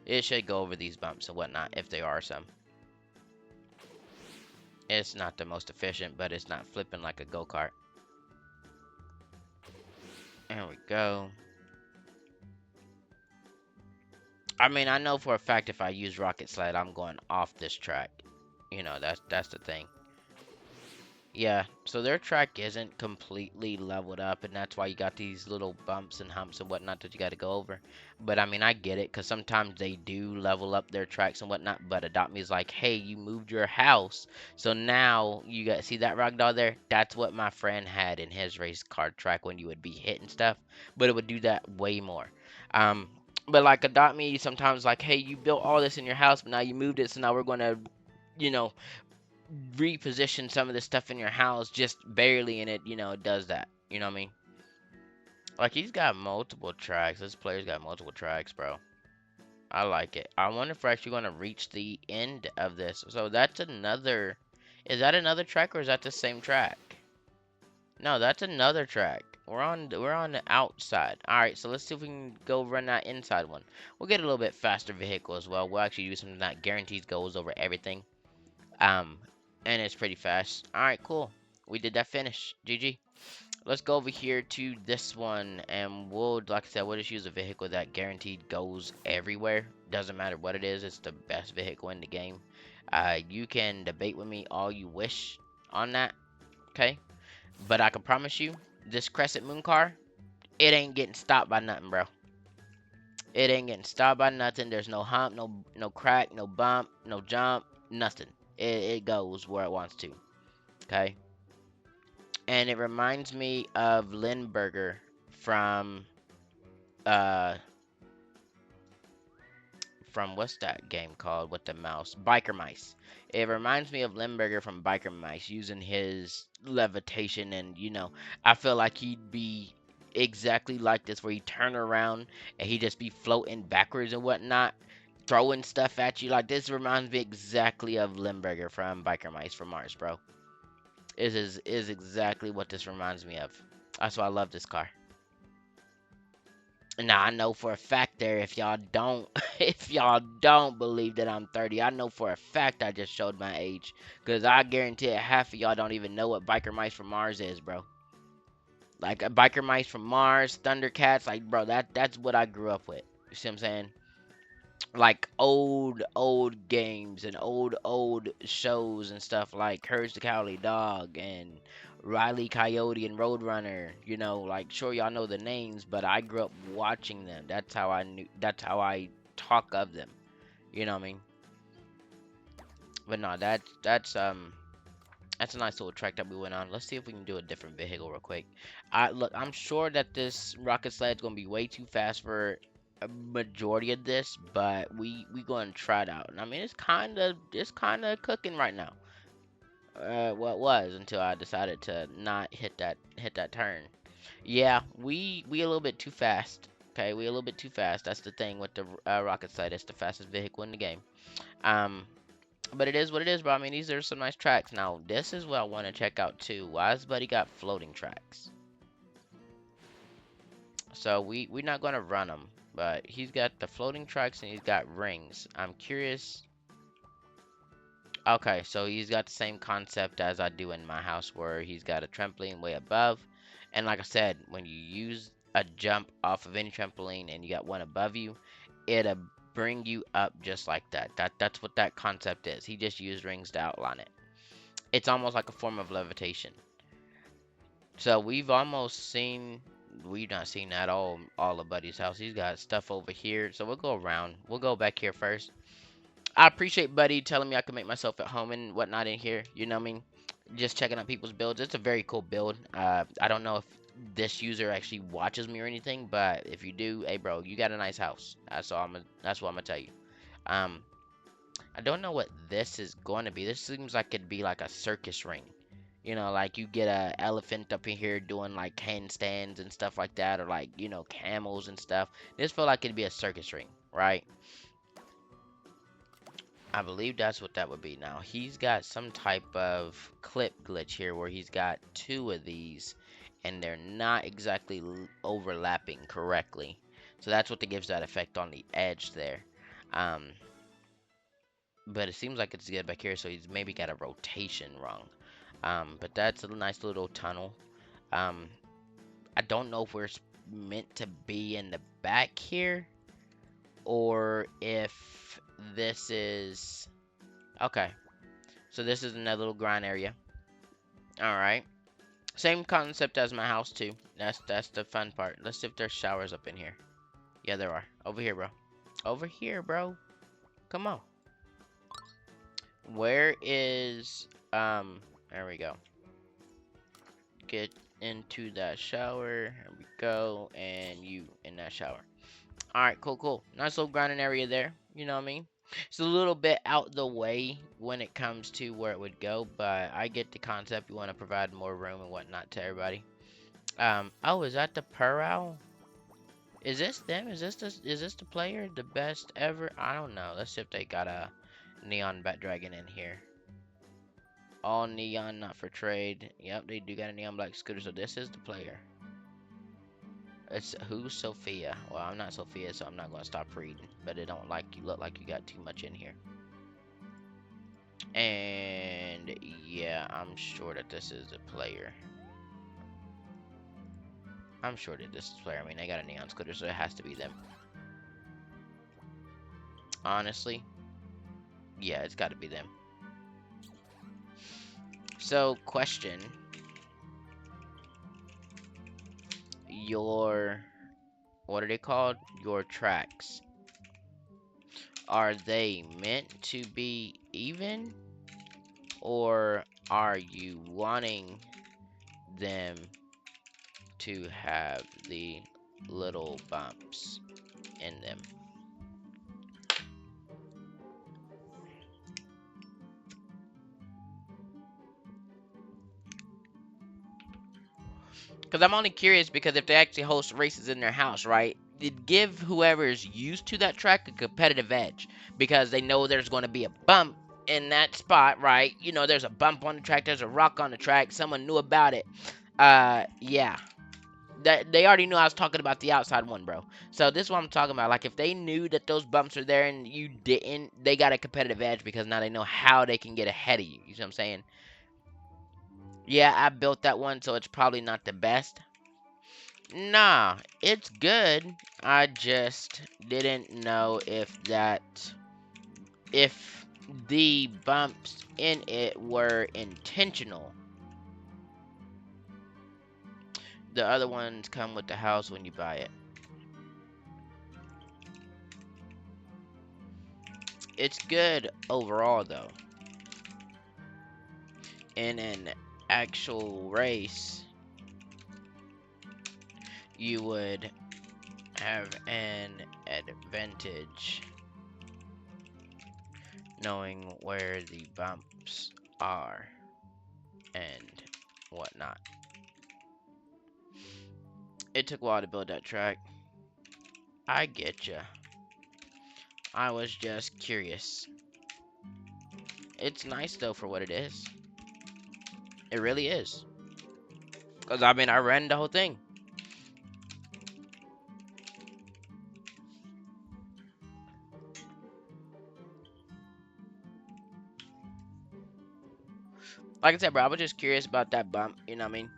It should go over these bumps and whatnot, if there are some. It's not the most efficient, but it's not flipping like a go-kart. There we go. I mean, I know for a fact if I use Rocket Sled, I'm going off this track. You know, that's the thing. Yeah, so their track isn't completely leveled up, and that's why you got these little bumps and humps and whatnot that you got to go over. But I mean, I get it, because sometimes they do level up their tracks and whatnot. But Adopt Me is like, hey, you moved your house, so now you got see that rock doll there? That's what my friend had in his race car track when you would be hitting stuff, but it would do that way more. Um, but like Adopt Me, sometimes like, hey, you built all this in your house, but now you moved it, so now we're gonna, you know, reposition some of the stuff in your house just barely, and it does that. You know what I mean? Like, he's got multiple tracks. This player's got multiple tracks, bro. I like it. I wonder if we're actually going to reach the end of this. So that's another. Is that another track, or is that the same track? No, that's another track. We're on the outside. All right, so let's see if we can go run that inside one. We'll get a little bit faster vehicle as well. We'll actually use something that guarantees goes over everything. Um, and it's pretty fast. All right, cool. We did that finish. GG. Let's go over here to this one, and like I said, we'll just use a vehicle that guaranteed goes everywhere. Doesn't matter what it is. It's the best vehicle in the game. You can debate with me all you wish on that, okay? But I can promise you, this Crescent Moon car, it ain't getting stopped by nothing, bro. It ain't getting stopped by nothing. There's no hump, no crack, no bump, no jump, nothing. It goes where it wants to. Okay. And it reminds me of Lindbergh from uh what's that game called with the mouse? Biker Mice. It reminds me of Limburger from Biker Mice using his levitation, and I feel like he'd be exactly like this, where he turn around and he just be floating backwards and whatnot, throwing stuff at you. Like, this reminds me exactly of Limburger from Biker Mice from Mars, bro. Is exactly what this reminds me of. That's why I love this car. Now I know for a fact there, if y'all don't if y'all don't believe that I'm 30, I know for a fact I just showed my age. Cause I guarantee it, half of y'all don't even know what Biker Mice from Mars is, bro. Like, Biker Mice from Mars, Thundercats, like, bro, that's what I grew up with. You see what I'm saying? Like, old games and old shows and stuff, like Courage the Cowardly Dog and Riley Coyote and Roadrunner. Like, sure, y'all know the names, but I grew up watching them. That's how I talk of them. You know what I mean? But no, that's a nice little track that we went on. Let's see if we can do a different vehicle real quick. Look, I'm sure that this rocket sled is gonna be way too fast for a majority of this, but we gonna try it out. And I mean, it's kind of cooking right now. Well, it was until I decided to not hit that turn. Yeah, we a little bit too fast. Okay, we a little bit too fast. That's the thing with the rocket sled. It's the fastest vehicle in the game. Um, but it is what it is, bro. I mean, these are some nice tracks. Now, this is what I want to check out too. Why has Buddy got floating tracks? So we're not gonna run them, but he's got the floating tracks and he's got rings. I'm curious. Okay, so he's got the same concept as I do in my house, where he's got a trampoline way above, and like I said, when you use a jump off of any trampoline and you got one above you, it'll bring you up just like that. That's what that concept is. He just used rings to outline it. It's almost like a form of levitation. So we've not seen at all of Buddy's house. He's got stuff over here. So we'll go around. We'll go back here first. I appreciate Buddy telling me I can make myself at home and whatnot in here. You know what I mean? just checking out people's builds. It's a very cool build. I don't know if this user actually watches me or anything, but if you do, hey bro, you got a nice house. That's what I'm gonna tell you. Um, I don't know what this is going to be. This seems like it'd be like a circus ring. You know, like you get a elephant up in here doing like handstands and stuff like that, or like, camels and stuff. This feel like it'd be a circus ring, right? I believe that's what that would be. Now, he's got some type of clip glitch here where he's got two of these and they're not exactly overlapping correctly. So that's what gives that effect on the edge there. Um, but it seems like it's good back here, so he's maybe got a rotation wrong. But that's a nice little tunnel. Um, I don't know if we're meant to be in the back here or if this is... Okay, so this is another little grind area. All right. Same concept as my house too. That's the fun part. Let's see if there's showers up in here. Yeah, there are. Over here, bro. Over here, bro. Come on. Where is there we go. Get into that shower. There we go. And you in that shower. Alright, cool. Nice little grinding area there. You know what I mean? It's a little bit out the way when it comes to where it would go, but I get the concept. You want to provide more room and whatnot to everybody. Oh, is that the Pearl? Is this them? Is this the player? The best ever? I don't know. Let's see if they got a neon bat dragon in here. All neon, not for trade. Yep, they do got a neon black scooter, so this is the player. It's who's Sophia? Well, I'm not Sophia, so I'm not gonna stop reading. But it don't like you look like you got too much in here. And yeah, I'm sure that this is a player. I'm sure that this is a player. I mean, they got a neon scooter, so it has to be them. Honestly, yeah, it's got to be them. So, question: what are they called? Your tracks. Are they meant to be even, or are you wanting them to have the little bumps in them? Because I'm only curious because if they actually host races in their house, right? It give whoever's used to that track a competitive edge because they know there's going to be a bump in that spot, right? You know, there's a bump on the track, there's a rock on the track, someone knew about it. Yeah. They already knew I was talking about the outside one, bro. So this is what I'm talking about. Like, if they knew that those bumps are there and you didn't, they got a competitive edge because now they know how they can get ahead of you. You see what I'm saying? Yeah, I built that one, so it's probably not the best. Nah, it's good. I just didn't know if the bumps in it were intentional. The other ones come with the house when you buy it. It's good overall, though. In an actual race, you would have an advantage knowing where the bumps are and whatnot. It took a while to build that track. I get ya. I was just curious. It's nice though for what it is. It really is. Cause I mean I ran the whole thing. Like I said, bro, I was just curious about that bump. You know what I mean?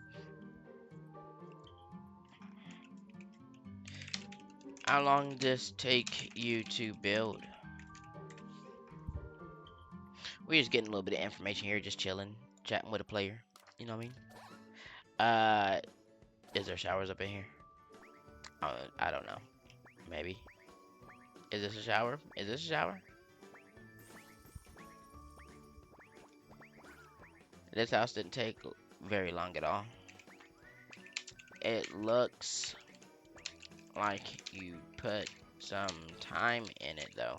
How long does this take you to build? We're just getting a little bit of information here, just chilling, chatting with a player. You know what I mean? Uh, is there showers up in here? I don't know. Maybe. Is this a shower? Is this a shower? This house didn't take very long at all. It looks like you put some time in it though.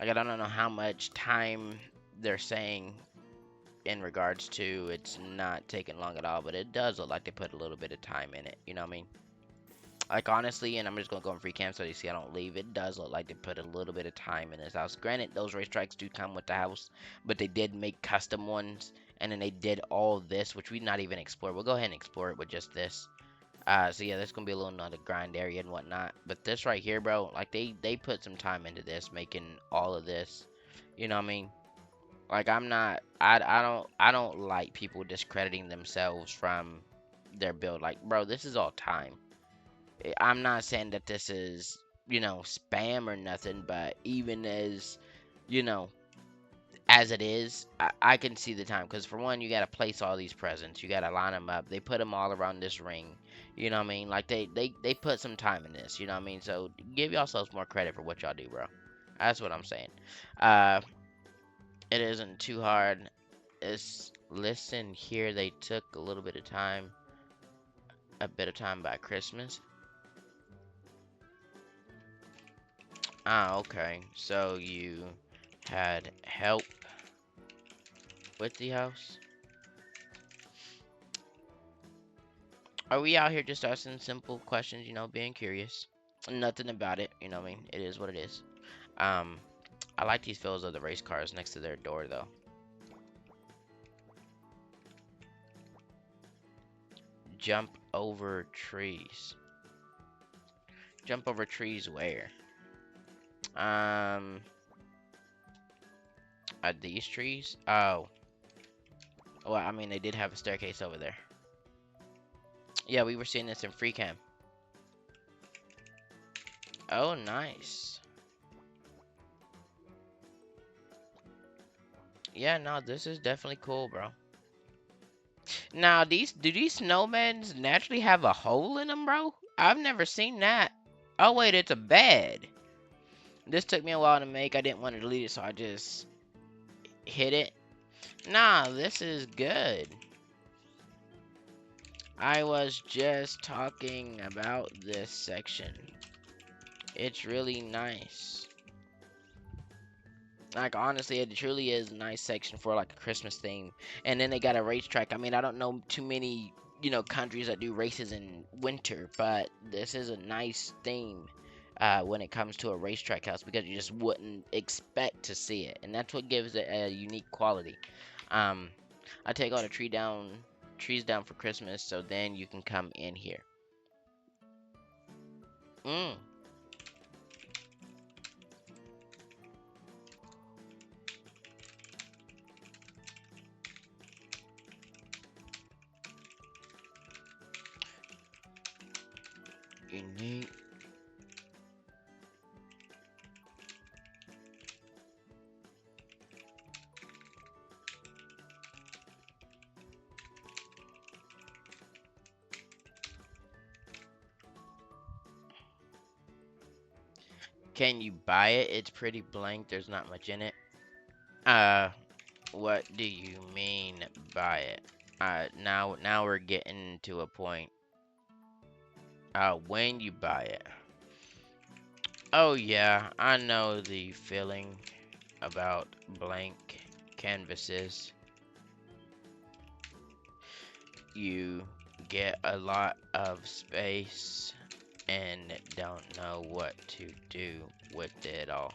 Like I don't know how much time they're saying in regards to it's not taking long at all, but it does look like they put a little bit of time in it. You know what I mean? Like honestly, and I'm just gonna go on free cam so you see I don't leave. It does look like they put a little bit of time in this house. Granted, those racetracks do come with the house, but they did make custom ones, and then they did all this, which we not even explore. We'll go ahead and explore it with just this. So yeah, there's gonna be a little another grind area and whatnot. But this right here, bro, like they put some time into this, making all of this. You know what I mean? Like I don't like people discrediting themselves from their build. Like, bro, this is all time. I'm not saying that this is, spam or nothing, but even as, you know, as it is, I can see the time. Because for one, you got to place all these presents. You got to line them up. They put them all around this ring. You know what I mean? Like, they put some time in this. You know what I mean? So, give yourselves more credit for what y'all do, bro. That's what I'm saying. Uh, it isn't too hard. It's, listen here, they took a bit of time by Christmas. Ah, okay. So you had help with the house? Are we out here just asking simple questions, being curious? Nothing about it, you know what I mean? It is what it is. Um, I like these photos of the race cars next to their door, though. Jump over trees. Jump over trees where? Are these trees? Oh. Well, I mean, they did have a staircase over there. Yeah, we were seeing this in free cam. Oh, nice. Yeah, no, this is definitely cool, bro. Now, do these snowmen naturally have a hole in them, bro? I've never seen that. Oh, wait, it's a bed. This took me a while to make. I didn't want to delete it, so I just hit it. Nah, this is good. I was just talking about this section. It's really nice. Like, honestly, it truly is a nice section for, like, a Christmas theme. And then they got a racetrack. I mean, I don't know too many, countries that do races in winter, but this is a nice theme when it comes to a racetrack house because you just wouldn't expect to see it. And that's what gives it a unique quality. I take all the trees down for Christmas, so then you can come in here. Mm. Unique. Can you buy it? It's pretty blank. There's not much in it. What do you mean by it? Now we're getting to a point. When you buy it. Oh yeah, I know the feeling about blank canvases. You get a lot of space and don't know what to do with it all.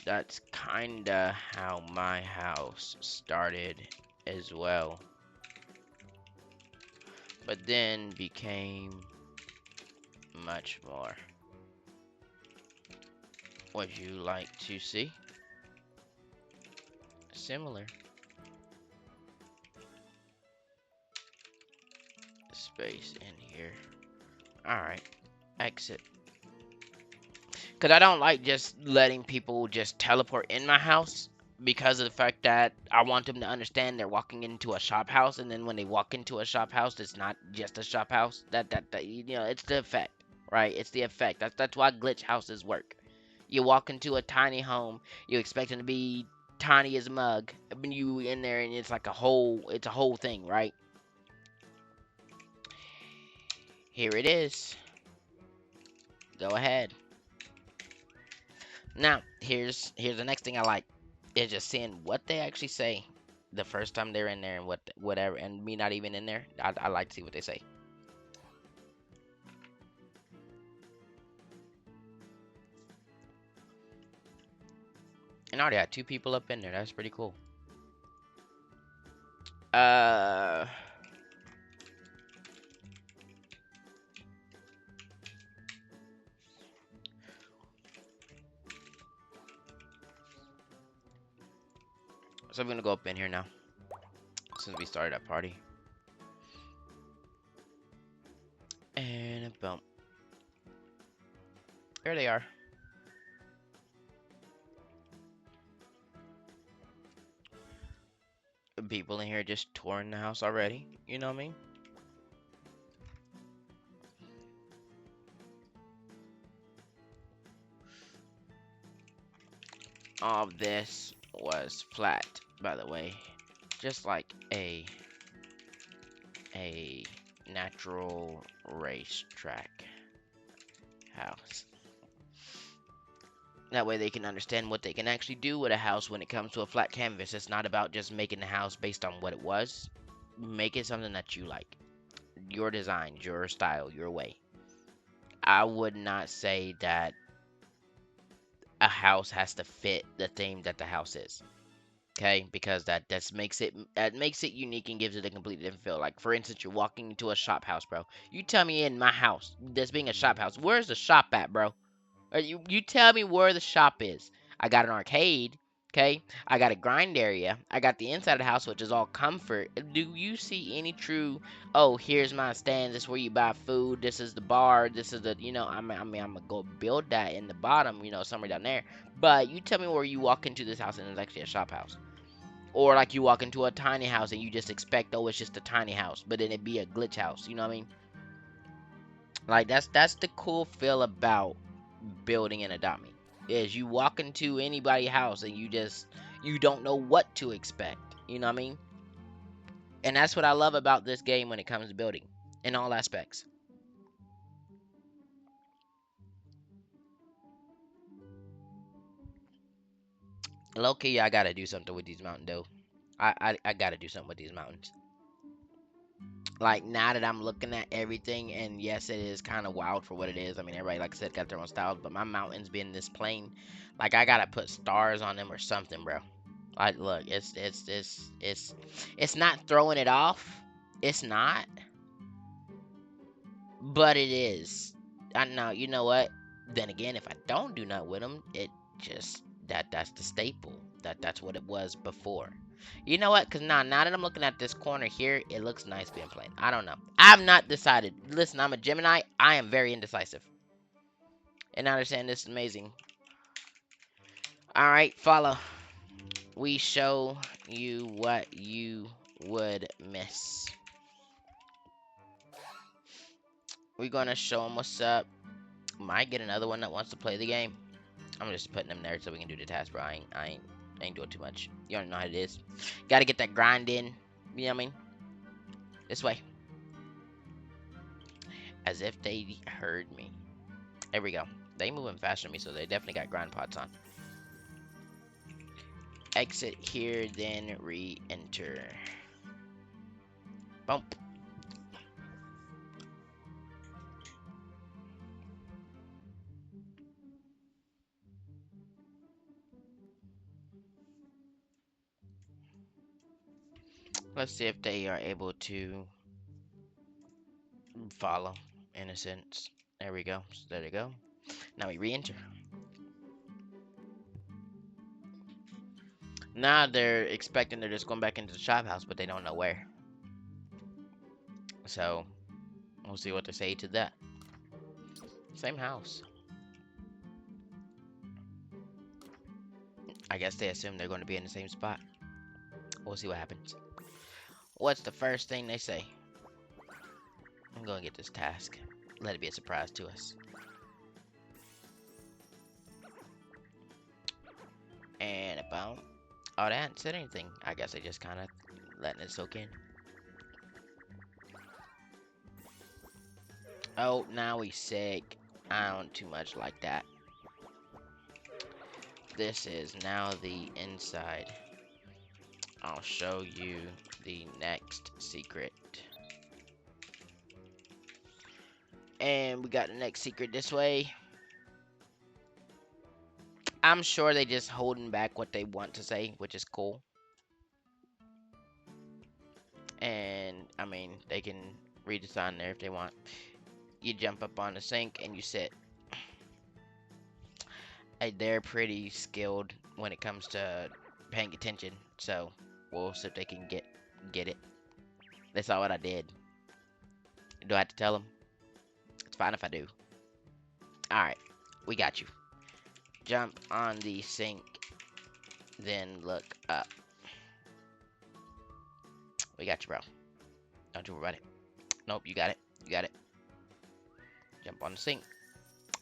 That's kinda how my house started as well. But then became much more. Would you like to see? Similar. Space in here. Alright. Exit. Because I don't like just letting people just teleport in my house. Because of the fact that I want them to understand they're walking into a shop house. And then when they walk into a shop house, it's not just a shop house. That it's the effect. Right? It's the effect. That's why glitch houses work. You walk into a tiny home. You expect them to be tiny as a mug. When you in there and it's like it's a whole thing, right? Here it is. Go ahead. Now, here's the next thing I like is just seeing what they actually say the first time they're in there and whatever, and me not even in there. I like to see what they say. And I already had 2 people up in there. That's pretty cool. Uh, so I'm gonna go up in here now since we started that party. And boom, there they are. People in here just touring the house already. You know what I mean? All of this was flat, by the way, just like a natural racetrack house. That way they can understand what they can actually do with a house when it comes to a flat canvas. It's not about just making the house based on what it was. Make it something that you like. Your design, your style, your way. I would not say that a house has to fit the theme that the house is. Okay, because that makes it unique and gives it a completely different feel. Like for instance, you're walking into a shop house, bro. You tell me in my house, this being a shop house, where's the shop at, bro? You tell me where the shop is. I got an arcade, okay? I got a grind area. I got the inside of the house, which is all comfort. Do you see any true? Oh, here's my stand. This is where you buy food. This is the bar. This is the. I'm gonna go build that in the bottom. Somewhere down there. But you tell me where you walk into this house and it's actually a shop house. Or like you walk into a tiny house and you just expect, oh, it's just a tiny house, but then it be a glitch house. You know what I mean? Like that's the cool feel about building in Adopt Me. Is you walk into anybody's house and you don't know what to expect. You know what I mean? And that's what I love about this game when it comes to building in all aspects. Low key, I gotta do something with these mountains though. I gotta do something with these mountains. Like now that I'm looking at everything, and yes, it is kind of wild for what it is. I mean, everybody, like I said, got their own styles, but my mountains being this plain, like I gotta put stars on them or something, bro. Like, look, it's not throwing it off. It's not, but it is. I know. You know what? Then again, if I don't do nothing with them, it just that's the staple. That's what it was before. You know what? Cause now that I'm looking at this corner here, it looks nice being plain. I don't know. I've not decided. Listen, I'm a Gemini. I am very indecisive, and I understand this is amazing. All right, follow. We show you what you would miss. We're gonna show them what's up. Might get another one that wants to play the game. I'm just putting them there so we can do the task, bro. I ain't doing too much. You don't know how it is. Gotta get that grind in. You know what I mean? This way. As if they heard me. There we go. They moving faster than me, so they definitely got grind pots on. Exit here, then re-enter. Bump. Let's see if they are able to follow, in a sense. There we go. So there they go. Now we re-enter. Now they're expecting they're just going back into the shop house, but they don't know where. So we'll see what they say to that. Same house. I guess they assume they're going to be in the same spot. We'll see what happens. What's the first thing they say? I'm going to get this task. Let it be a surprise to us. And a boom. Oh, they hadn't said anything. I guess they just kind of letting it soak in. Oh, now he's sick. I don't too much like that. This is now the inside. I'll show you the next secret. And we got the next secret this way. I'm sure they just holding back what they want to say, which is cool. And, I mean, they can read the sign there if they want. You jump up on the sink and you sit. They're pretty skilled when it comes to paying attention, so we'll see if they can get it. That's all what I did. Do I have to tell them? It's fine if I do. Alright, we got you. Jump on the sink, then look up. We got you, bro. Don't you worry about it. Nope, you got it. You got it. Jump on the sink.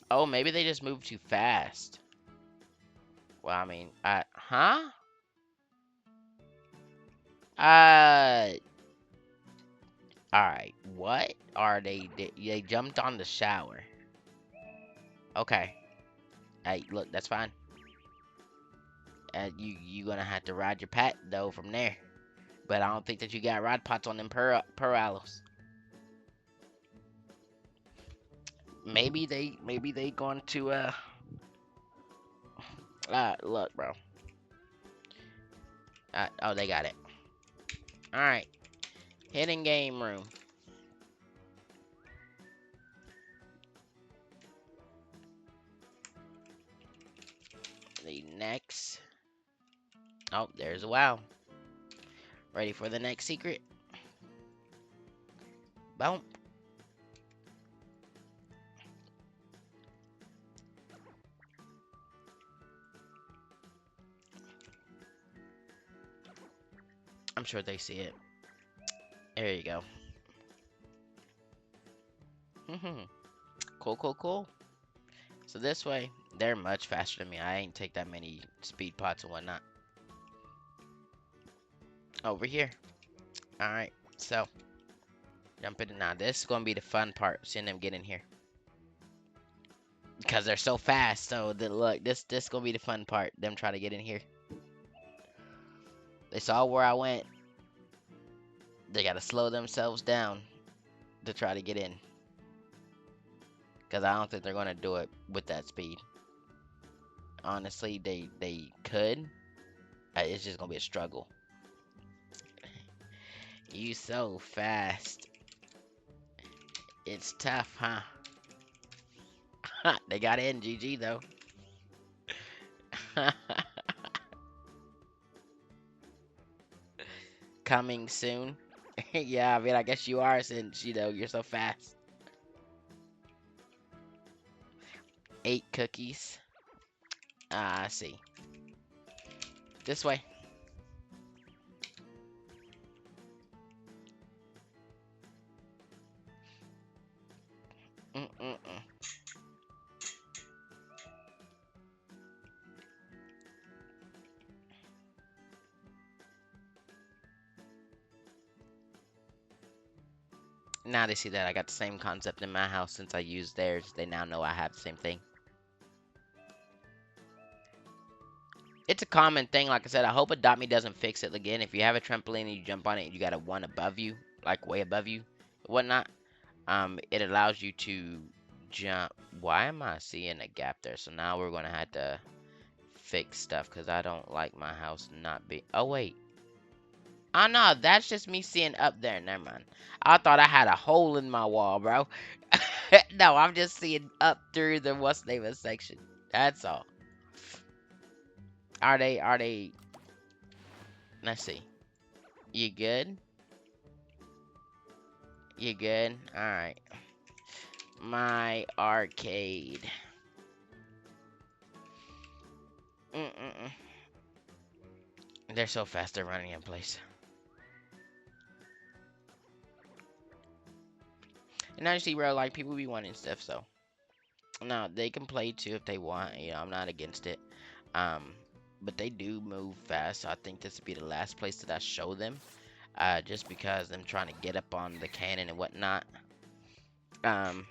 Oh, maybe they just moved too fast. Well, I mean, huh? Alright, what are they jumped on the shower. Okay. Hey, look, that's fine. You gonna have to ride your pet, though, from there. But I don't think that you got rod pots on them aloes. Maybe they going to, look, bro. Oh, they got it. Alright. Hidden game room. The next. Oh, there's a wow. Ready for the next secret? Boom. I'm sure they see it. There you go. Cool, cool, cool. So this way, they're much faster than me. I ain't take that many speed pots and whatnot. Over here. Alright, so. Jump in. Now, this is going to be the fun part, seeing them get in here. Because they're so fast, so look, this is going to be the fun part, them trying to get in here. They saw where I went. They got to slow themselves down to try to get in. Because I don't think they're going to do it with that speed. Honestly, they could. It's just going to be a struggle. You so fast. It's tough, huh? They got in, GG, though. Coming soon. Yeah, I mean, I guess you are since, you're so fast. 8 cookies. I see. This way. Now they see that I got the same concept in my house since I used theirs. They now know I have the same thing. It's a common thing, like I said. I hope Adopt Me doesn't fix it again. If you have a trampoline and you jump on it, you got a one above you, like way above you, whatnot. It allows you to jump. Why am I seeing a gap there? So now we're gonna have to fix stuff because I don't like my house not be. Oh wait. Oh no, that's just me seeing up there. Never mind. I thought I had a hole in my wall, bro. No, I'm just seeing up through the what's the name of section. That's all. Are they? Let's see. You good? You good? Alright. My arcade. They're so fast, they're running in place. And now you see, bro, like, people be wanting stuff, so. Now, they can play, too, if they want. I'm not against it. but they do move fast. So I think this would be the last place that I show them, just because I'm trying to get up on the cannon and whatnot. Um,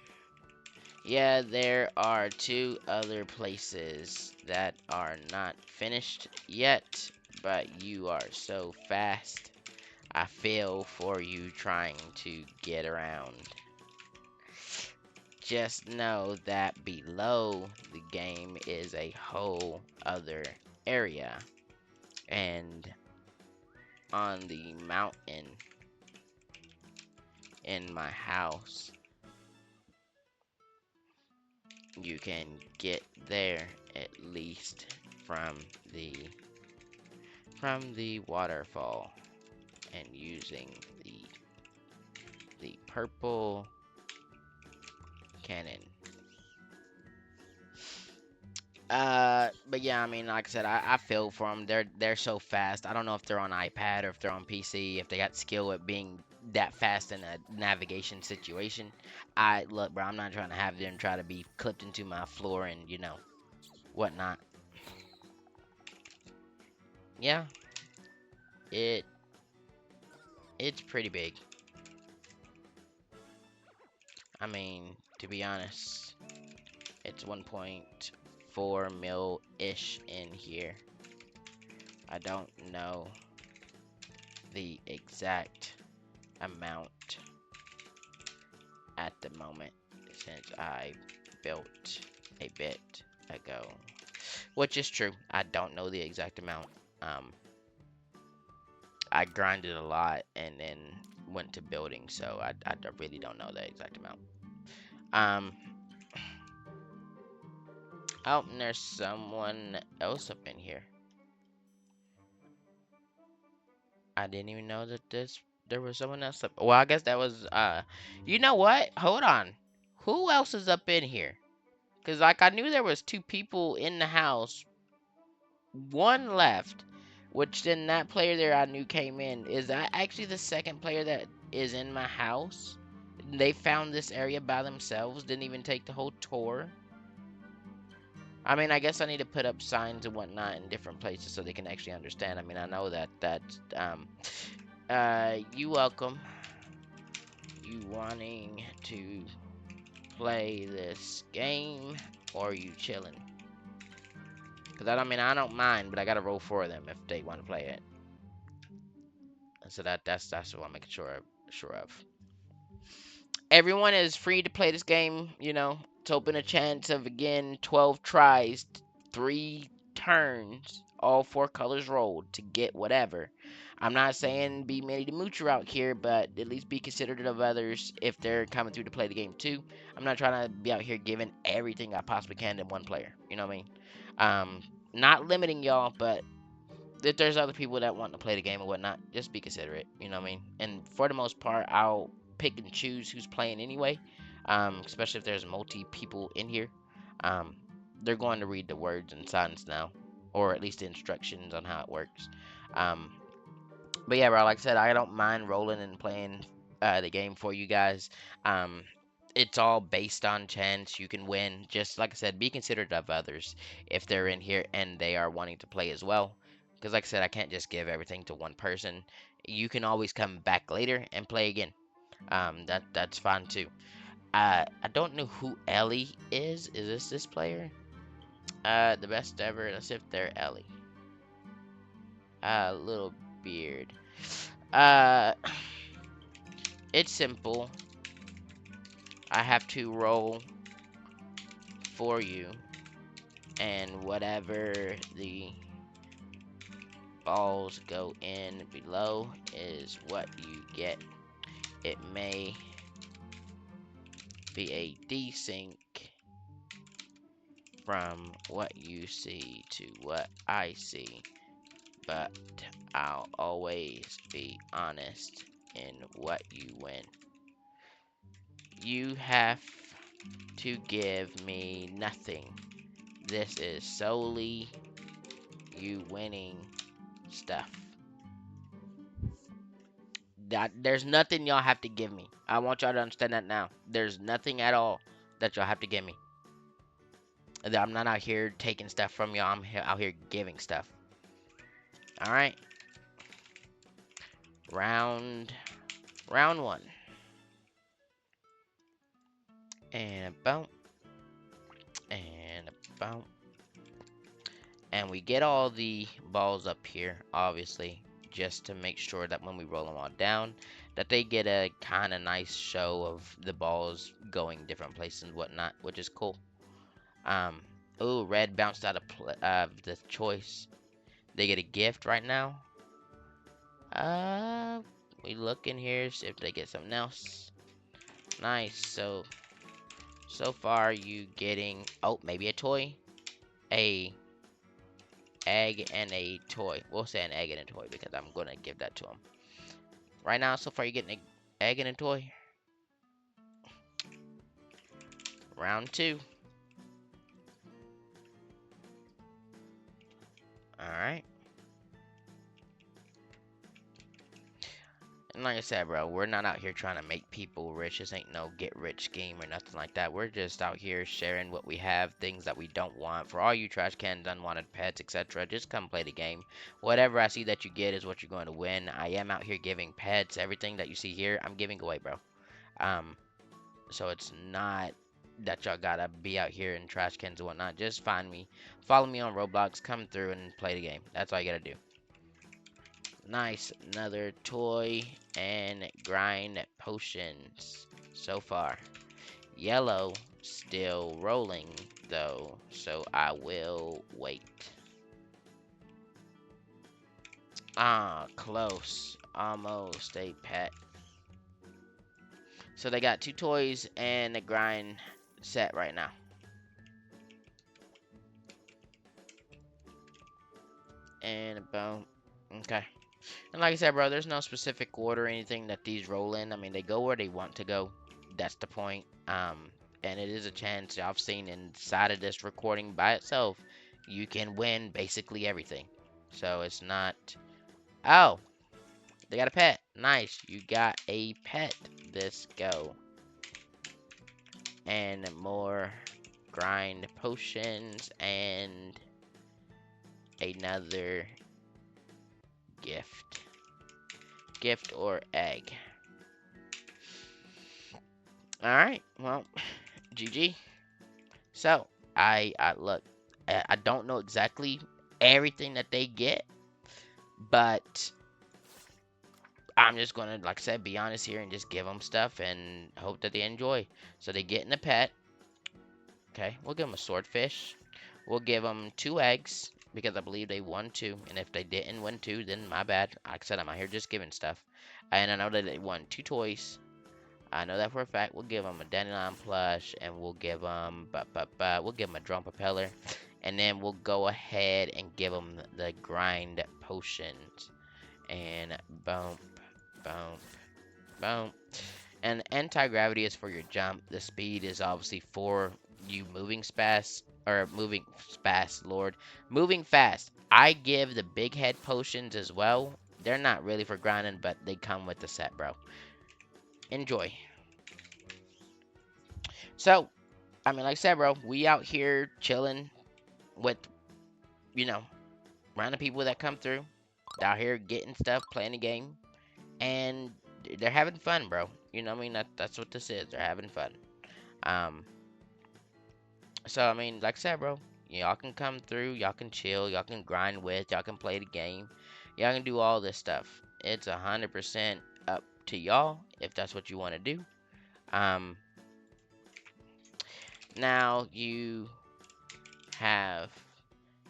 yeah, there are two other places that are not finished yet, but you are so fast. I feel for you trying to get around. Just know that below the game is a whole other area. And on the mountain in my house, you can get there at least from the waterfall and using the purple cannon. But yeah, I mean, like I said, I feel for them. They're so fast. I don't know if they're on iPad or if they're on PC, if they got skill at being that fast in a navigation situation. I look, bro, I'm not trying to have them try to be clipped into my floor and whatnot. Yeah, it it's pretty big. I mean, to be honest, it's 1.4 mil ish in here. I don't know the exact amount at the moment since I built a bit ago, which is true. I don't know the exact amount. I grinded a lot and then went to building, so I really don't know the exact amount. Um, oh, and there's someone else up in here. I didn't even know that there was someone else up. Well, I guess that was you know what? Hold on. Who else is up in here? Cause like I knew there was two people in the house. One left, which then that player there I knew came in. Is that actually the second player that is in my house? They found this area by themselves. Didn't even take the whole tour. I mean, I guess I need to put up signs and whatnot in different places so they can actually understand. I mean, I know that's you welcome. You wanting to play this game or you chilling? Because I mean, I don't mind, but I gotta roll for them if they want to play it. And so that's what I'm making sure of. Everyone is free to play this game. It's open a chance of again 12 tries, 3 turns, all 4 colors rolled to get whatever. I'm not saying be Manny the Moocher out here, but at least be considerate of others if they're coming through to play the game too. I'm not trying to be out here giving everything I possibly can to one player. You know what I mean? Not limiting y'all, but if there's other people that want to play the game or whatnot, just be considerate. You know what I mean? And for the most part, I'll pick and choose who's playing anyway. Especially if there's multi people in here. Um, they're going to read the words and signs now, or at least the instructions on how it works. Um, but yeah, bro, like I said, I don't mind rolling and playing the game for you guys. Um, it's all based on chance. You can win. Just like I said, be considerate of others if they're in here and they are wanting to play as well. Because like I said, I can't just give everything to one person. You can always come back later and play again. That's fine too. I don't know who Ellie is. Is this player? The best ever. Let's see if they're Ellie. Little beard. Uh, it's simple. I have to roll for you, and whatever the balls go in below is what you get. It may be a desync from what you see to what I see, but I'll always be honest in what you win. You have to give me nothing. This is solely you winning stuff. There's nothing y'all have to give me. I want y'all to understand that now. There's nothing at all that y'all have to give me. I'm not out here taking stuff from y'all. I'm out here giving stuff. All right. Round one. And a bump. And a bump. And we get all the balls up here, obviously, just to make sure that when we roll them all down, that they get a kind of nice show of the balls going different places and whatnot, which is cool. Um, oh, red bounced out of the choice. They get a gift right now. We look in here, see if they get something else. Nice. So far you getting, oh, maybe a toy, a egg, and a toy. We'll say an egg and a toy because I'm gonna give that to him. Right now, so far you're getting an egg and a toy. Round two. All right. And like I said, bro, we're not out here trying to make people rich. This ain't no get rich scheme or nothing like that. We're just out here sharing what we have, things that we don't want. For all you trash cans, unwanted pets, etc., just come play the game. Whatever I see that you get is what you're going to win. I am out here giving pets. Everything that you see here, I'm giving away, bro. So it's not that y'all gotta be out here in trash cans and whatnot. Just find me, follow me on Roblox, come through and play the game. That's all you gotta do. Nice, another toy and grind potions so far. Yellow still rolling though, so I will wait. Ah, close. Almost a pet. So they got two toys and a grind set right now. And boom. Okay. And like I said, bro, there's no specific order or anything that these roll in. I mean, they go where they want to go. That's the point. And it is a chance I've seen inside of this recording by itself, you can win basically everything. So it's not. Oh, they got a pet. Nice. You got a pet. Let's go. And more grind potions and another gift. Gift or egg. Alright, well, GG. So, I look, I don't know exactly everything that they get, but I'm just gonna, like I said, be honest here and just give them stuff and hope that they enjoy. So they get in a pet. Okay, we'll give them a swordfish. We'll give them 2 eggs because I believe they won 2, and if they didn't win 2, then my bad. Like I said, I'm out here just giving stuff. And I know that they won 2 toys. I know that for a fact. We'll give them a dandelion plush, and we'll give them, we'll give them a drone propeller, and then we'll go ahead and give them the grind potions. And boom, boom, boom. And anti-gravity is for your jump. The speed is obviously for you moving fast, or moving fast, Lord, moving fast. I give the big head potions as well. They're not really for grinding, but they come with the set, bro. Enjoy. So, I mean, like I said, bro, we out here chilling with, you know, random people that come through. Out here getting stuff, playing the game, and they're having fun, bro. You know what I mean? That's what this is. They're having fun. Um, so, I mean, like I said, bro, y'all can come through, y'all can chill, y'all can grind with, y'all can play the game, y'all can do all this stuff. It's 100% up to y'all if that's what you want to do. Now you have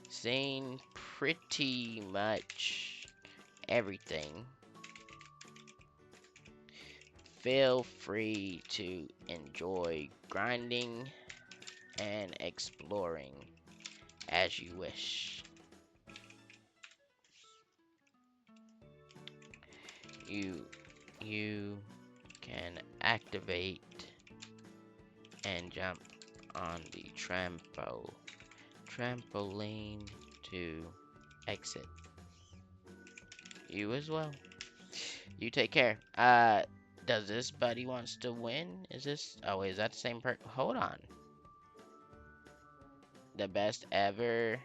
seen pretty much everything. Feel free to enjoy grinding and exploring as you wish. You can activate and jump on the trampoline to exit. You as well. You take care. Does this buddy wants to win? Is this? Oh, wait, is that the same person? Hold on. The best ever.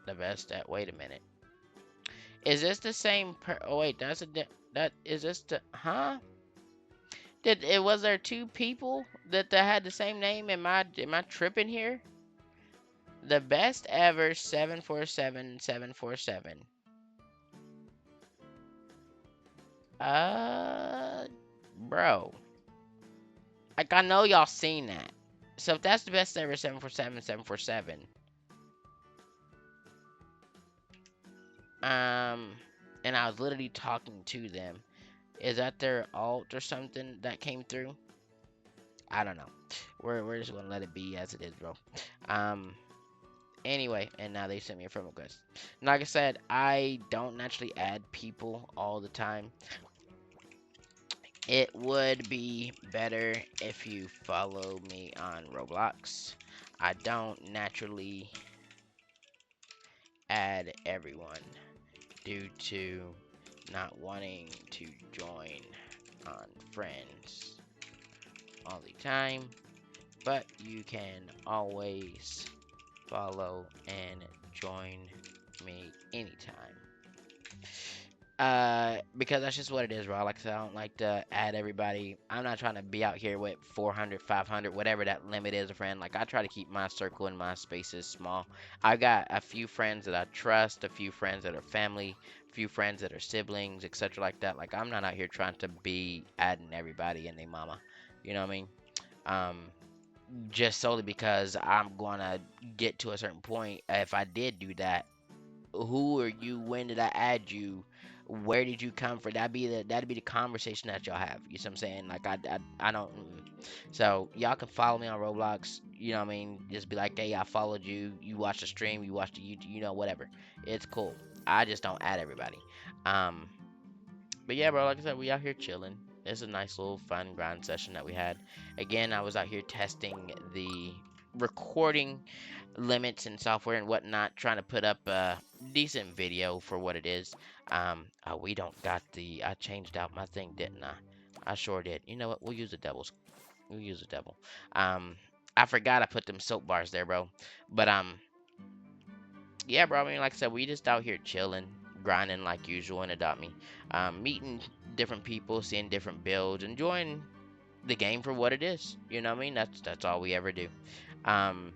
The best at. Wait a minute. Is this the same oh wait, that's a that is this the huh? Did it was there two people that had the same name? Am I tripping here? The best ever 747 747. Uh bro. Like I know y'all seen that. So if that's the best ever 747 747, and I was literally talking to them. Is that their alt or something that came through? I don't know. We're just gonna let it be as it is, bro. Um. Anyway, and now they sent me a friend request. Like I said, I don't naturally add people all the time. It would be better if you follow me on Roblox. I don't naturally add everyone due to not wanting to join on friends all the time, but you can always follow and join me anytime. Because that's just what it is, bro. Like I said, I don't like to add everybody. I'm not trying to be out here with 400, 500, whatever that limit is, a friend. Like, I try to keep my circle and my spaces small. I got a few friends that I trust, a few friends that are family, a few friends that are siblings, etc. like that. Like, I'm not out here trying to be adding everybody and their mama. You know what I mean? Um, just solely because I'm gonna get to a certain point. If I did do that, who are you? When did I add you? Where did you come from? That'd be the conversation that y'all have. You see what I'm saying? Like I don't. So y'all can follow me on Roblox. You know what I mean? Just be like, hey, I followed you. You watch the stream. You watch the YouTube. You know, whatever. It's cool. I just don't add everybody. Um, but yeah, bro, like I said, we out here chilling. It's a nice little fun grind session that we had. Again, I was out here testing the recording limits and software and whatnot, trying to put up a decent video for what it is. We don't got the. I changed out my thing, didn't I? I sure did. You know what? We'll use the devils. We'll use the devil. I forgot I put them soap bars there, bro. But yeah, bro. I mean, like I said, we just out here chilling, grinding like usual in Adopt Me, meeting different people, seeing different builds, enjoying the game for what it is. You know what I mean? That's all we ever do. Um,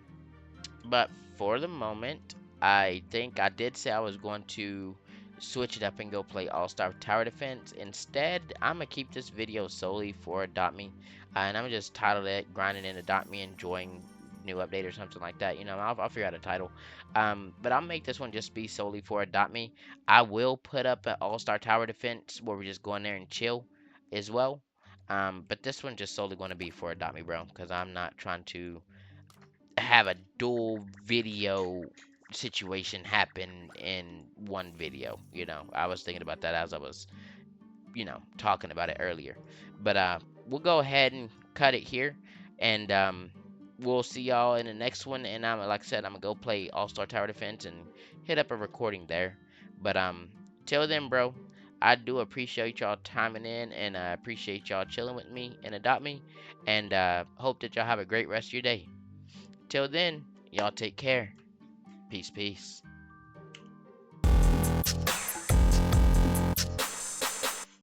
but for the moment, I think I did say I was going to switch it up and go play All Star Tower Defense. Instead, I'm gonna keep this video solely for Adopt Me, and I'm gonna just title it "Grinding in Adopt Me, Enjoying New Update" or something like that. You know, I'll figure out a title. But I'll make this one just be solely for Adopt Me. I will put up an All Star Tower Defense where we just go in there and chill as well. But this one just solely going to be for Adopt Me, bro, because I'm not trying to have a dual video situation happen in one video. You know, I was thinking about that as I was, talking about it earlier. But we'll go ahead and cut it here, and we'll see y'all in the next one. And I'm like I said, I'm gonna go play All Star Tower Defense and hit up a recording there. But till then, bro. I do appreciate y'all timing in, and I appreciate y'all chilling with me and Adopt Me, and hope that y'all have a great rest of your day. Till then, y'all take care. Peace, peace.